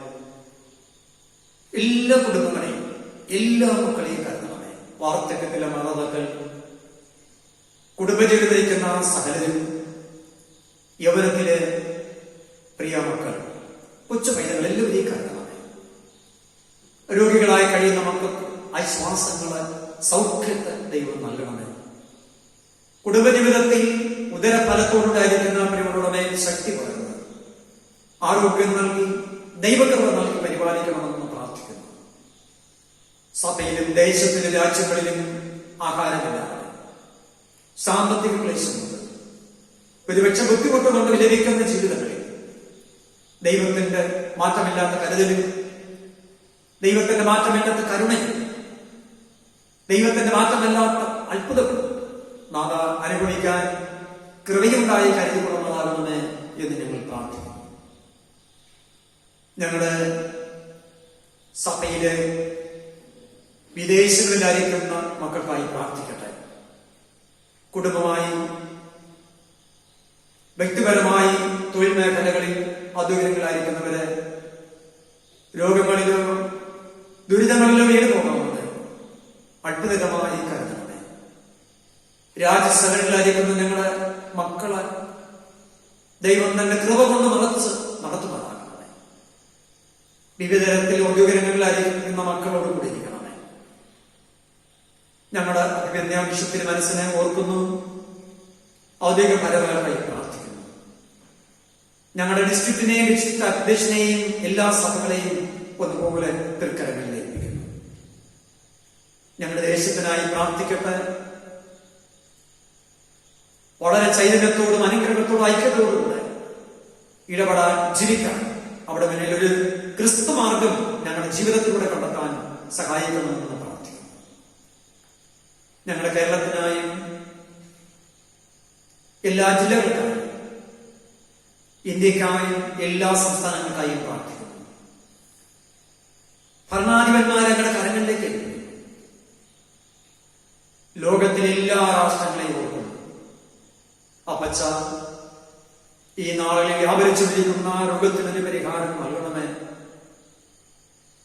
Speaker 1: എല്ലാ കുടുംബങ്ങളെയും എല്ലാ മക്കളെയും കരുതണമേ. വാർദ്ധക്യത്തിലെ മാതാക്കൾ, കുടുംബജീവിതം നയിക്കുന്ന സകലരും, യൗവനത്തിലെ പ്രിയ മക്കൾ, കൊച്ചു പൈതങ്ങൾ എല്ലാവരെയും കരുതണമേ. രോഗികളായി കഴിയുന്ന മക്കൾക്ക് ആശ്വാസങ്ങള്, സൗഖ്യത്തെ ദൈവം നൽകണമേ. കുടുംബജീവിതത്തിൽ ഉദരഫലത്തോടുണ്ടായിരിക്കുന്ന പ്രിയമുള്ള മേൽ ശക്തി പകരുന്നത്, ആരോഗ്യം നൽകി ദൈവകൃപ നൽകി പരിപാലിക്കണമെന്ന് പ്രാർത്ഥിക്കുന്നു. സഭയിലും ദേശത്തിലും രാജ്യങ്ങളിലും ആഹാരമില്ലാതെ, സാമ്പത്തിക ക്ലേശമുണ്ട്, ഒരുപക്ഷെ ബുദ്ധിമുട്ടുകൊണ്ട് ലഭിക്കുന്ന ജീവിതങ്ങളിൽ ദൈവത്തിന്റെ മാറ്റമില്ലാത്ത കരുതലും, ദൈവത്തിന്റെ മാറ്റമില്ലാത്ത കരുണയും, ദൈവത്തിന്റെ മാറ്റമില്ലാത്ത അത്ഭുതവും നാഥ അനുഭവിക്കാൻ കൃപയുണ്ടായി കരുതിക്കൊള്ളുന്നതാകണമേ എന്ന് ഞങ്ങൾ പ്രാർത്ഥിക്കുന്നു. ഞങ്ങളുടെ സഭയിലെ വിദേശങ്ങളിലായിരിക്കുന്ന മക്കൾക്കായി പ്രാർത്ഥിക്കട്ടെ. കുടുംബമായി, വ്യക്തിപരമായി, തൊഴിൽ മേഖലകളിൽ അധുരങ്ങളായിരിക്കുന്നവരെ രോഗങ്ങളിലോ ദുരിതങ്ങളിലോ വീട് പോകാറുണ്ട്, അത്ഭുതകരമായി കരുതണമേ. രാജ്യസഭകളിലായിരിക്കുന്ന ഞങ്ങളുടെ മക്കളെ ദൈവം തന്നെ കൃപ കൊണ്ട് നടത്തുമാറാകണമേ. വിവിധ തരത്തിൽ ഔദ്യോഗികങ്ങളിലായിരിക്കുന്ന മക്കളോട് കൂടിയിരിക്കണമേ. ഞങ്ങളുടെ അഭിമന്യാവിഷത്തിന് മനസ്സിനെ ഓർക്കുന്നു, ഔദ്യോഗിക പരമ്പരകളായി പ്രാർത്ഥിക്കുന്നു. ഞങ്ങളുടെ ഡിസ്ട്രിക്റ്റിനെയും ഡിസ്ട്രിക്ട് അധ്യക്ഷനെയും എല്ലാ സഭകളെയും ഒന്നുപോലെ തൃക്കരങ്ങളിൽ ഏൽപ്പിക്കുന്നു. ഞങ്ങളുടെ ദേശത്തിനായി പ്രാർത്ഥിക്കട്ടെ. വളരെ ചൈതന്യത്തോടും അനുഗ്രഹത്തോടും ഐക്യത്തോടുകൂടെ ഇടപെടാൻ, ജീവിക്കാൻ, അവിടെ മുന്നിൽ ഒരു ക്രിസ്തു മാർഗം ഞങ്ങളുടെ ജീവിതത്തിലൂടെ കണ്ടെത്താൻ സഹായിക്കണമെന്ന് പ്രാർത്ഥിക്കുന്നു. ഞങ്ങളുടെ കേരളത്തിനായും എല്ലാ ജില്ലകൾക്കായും ഇന്ത്യക്കായും എല്ലാ സംസ്ഥാനങ്ങൾക്കായും പ്രാർത്ഥിക്കുന്നു. ഭരണാധിപന്മാരെ ഞങ്ങളുടെ കരങ്ങളിലേക്ക് എത്തിക്കുന്നു. ലോകത്തിലെ എല്ലാ രാഷ്ട്രങ്ങളെയും ഓർക്കുന്നു. അപ്പച്ച, ഈ നാളിൽ വ്യാപരിച്ചുകൊണ്ടിരിക്കുന്ന രോഗത്തിനൊരു പരിഹാരം നൽകണമേ.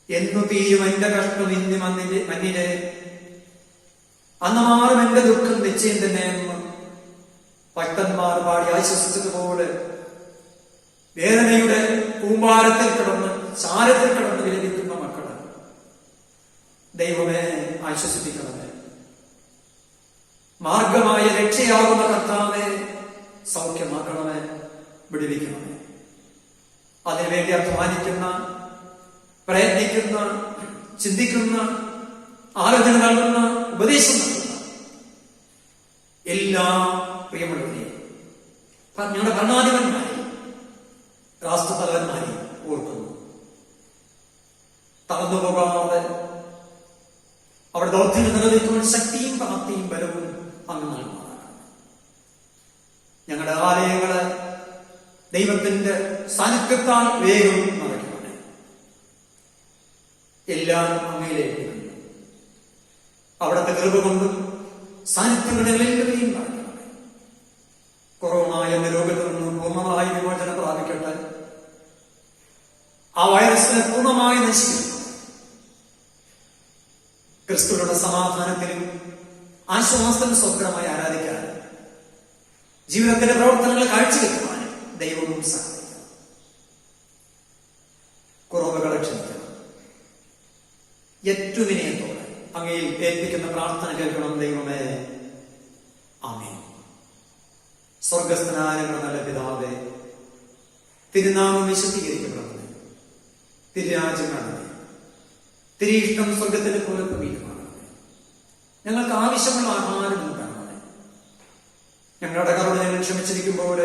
Speaker 1: എന്നു തീരും എന്റെ കഷ്ടം ഇന്ന് മന്നിലെ, അന്ന് മാറും എന്റെ ദുഃഖം നിശ്ചയം തന്നെ എന്ന് ഭക്തന്മാർ പാടി ആശ്വസിച്ചതുപോലെ വേദനയുടെ കൂമ്പാരത്തിൽ കിടന്ന്, ചാരത്തിൽ കിടന്ന് വിലപിക്കുന്ന മക്കള് ദൈവമേ ആശ്വസിപ്പിക്കണമേ. മാർഗമായ രക്ഷയാകുന്ന കർത്താവെ സൗഖ്യമാക്കണമേ, വിടുവിക്കണമേ. അതിനുവേണ്ടി അധ്വാനിക്കുന്ന, പ്രയത്നിക്കുന്ന, ചിന്തിക്കുന്ന, ആലോചന നൽകുന്ന, ഉപദേശം നൽകുന്ന എല്ലാ പ്രിയമുള്ളവരെയും, ഞങ്ങളുടെ ഭരണാധിപന്മാരെയും രാഷ്ട്രതലവന്മാരെയും ഓർക്കുന്നു. തളർന്നു പോകാതെ അവിടെ ദൗത്യം നിലനിൽക്കുവാൻ ശക്തിയും പ്രാപ്തിയും ബലവും അങ്ങ് നൽകുന്നതാണ്. ഞങ്ങളുടെ ആലയങ്ങളെ ദൈവത്തിന്റെ സാന്നിധ്യത്താൽ വേഗം നിറയ്ക്കണമേ. എല്ലാം അങ്ങയിലേക്ക് അവിടുത്തെ കൃപ കൊണ്ടും സാന്നിധ്യങ്ങളുടെ എല്ലാവരെയും നിറയ്ക്കണമേ. കൊറോണ എന്ന രോഗത്തിൽ നിന്നും പൂർണ്ണമായി വിമോചനം പ്രാപിക്കട്ടെ. ആ വൈറസിനെ പൂർണ്ണമായി നശിപ്പിക്കണം. ക്രിസ്തുവിന്റെ സമാധാനത്തിലും ആശ്വാസത്തിനും സ്വഗ്രമായി ആരാധിക്കാൻ, ജീവിതത്തിന്റെ പ്രവർത്തനങ്ങൾ കാഴ്ചവെക്കുവാൻ ദൈവവും സഹായിക്കണം. കുറവുകളെ ക്ഷമിക്കണം. ഏറ്റവും വിനയത്തോടെ അങ്ങയിൽ ഏൽപ്പിക്കുന്ന പ്രാർത്ഥന കേൾക്കണം ദൈവമേ. ആമേൻ. സ്വർഗസ്ഥനായ നല്ല പിതാവേ, തിരുനാമം വിശുദ്ധീകരിക്കപ്പെടണമേ. തിരുരാജ്യം കാണണമേ. തിരിഷ്ടം സ്വർഗത്തിന്റെ പോലെ ഭൂമിയിലുമാകണമേ. ഞങ്ങൾക്ക് ആവശ്യമുള്ള ആഹാരം കാണണമേ. ഞങ്ങളുടെ കരുണ ഞങ്ങൾ ക്ഷമിച്ചിരിക്കുമ്പോൾ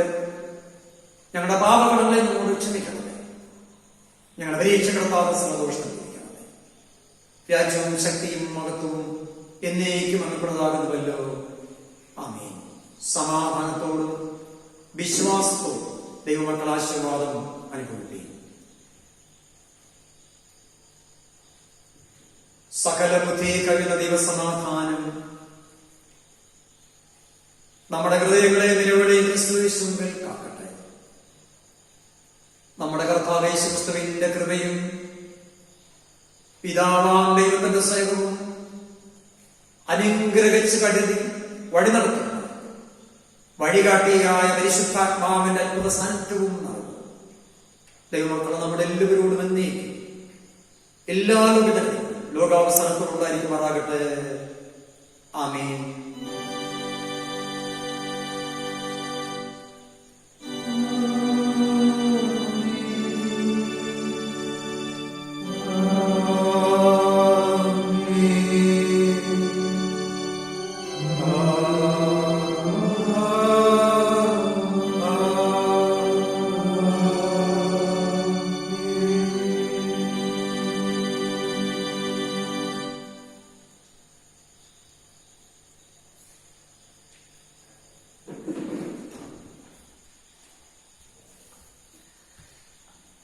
Speaker 1: ഞങ്ങളുടെ പാപങ്ങളെ നമ്മോട് ക്ഷമിക്കണമേ. ഞങ്ങളുടെ പരീക്ഷകളാതെ സന്തോഷം നൽകിക്കണമേ. രാജ്യവും ശക്തിയും മഹത്വവും എന്നേക്കും അങ്ങപ്പെടുന്നതാകുന്നുവല്ലോ. ആമേൻ. സമാധാനത്തോടും വിശ്വാസത്തോടും ദൈവമക്കൾ ആശീർവാദം അനുഭവിക്കുകയും സകല ബുദ്ധി കവിയുന്ന ദൈവസമാധാനം നമ്മുടെ ഹൃദയങ്ങളെ നിലവിളി ക്രിസ്തുവിൽ കാക്കട്ടെ. നമ്മുടെ കർത്താവ് യേശുക്രിസ്തുവിന്റെ കൃപയും പിതാവാം ദൈവത്തിന്റെ സ്നേഹവും അനുഗ്രഹിച്ച് കരുതി വഴി നടത്തുന്ന വഴികാട്ടിയായ പരിശുദ്ധാത്മാവിന്റെ അത്ഭുത സാന്നിധ്യവും നടന്നു. ദൈവമക്കളെ നമ്മുടെ എല്ലാവരോടും എന്നേക്കും എല്ലാ ലോകത്തിലും ലോകാവസാനത്തോടുണ്ടായിരിക്കുമാറാകട്ടെ. ആമേൻ.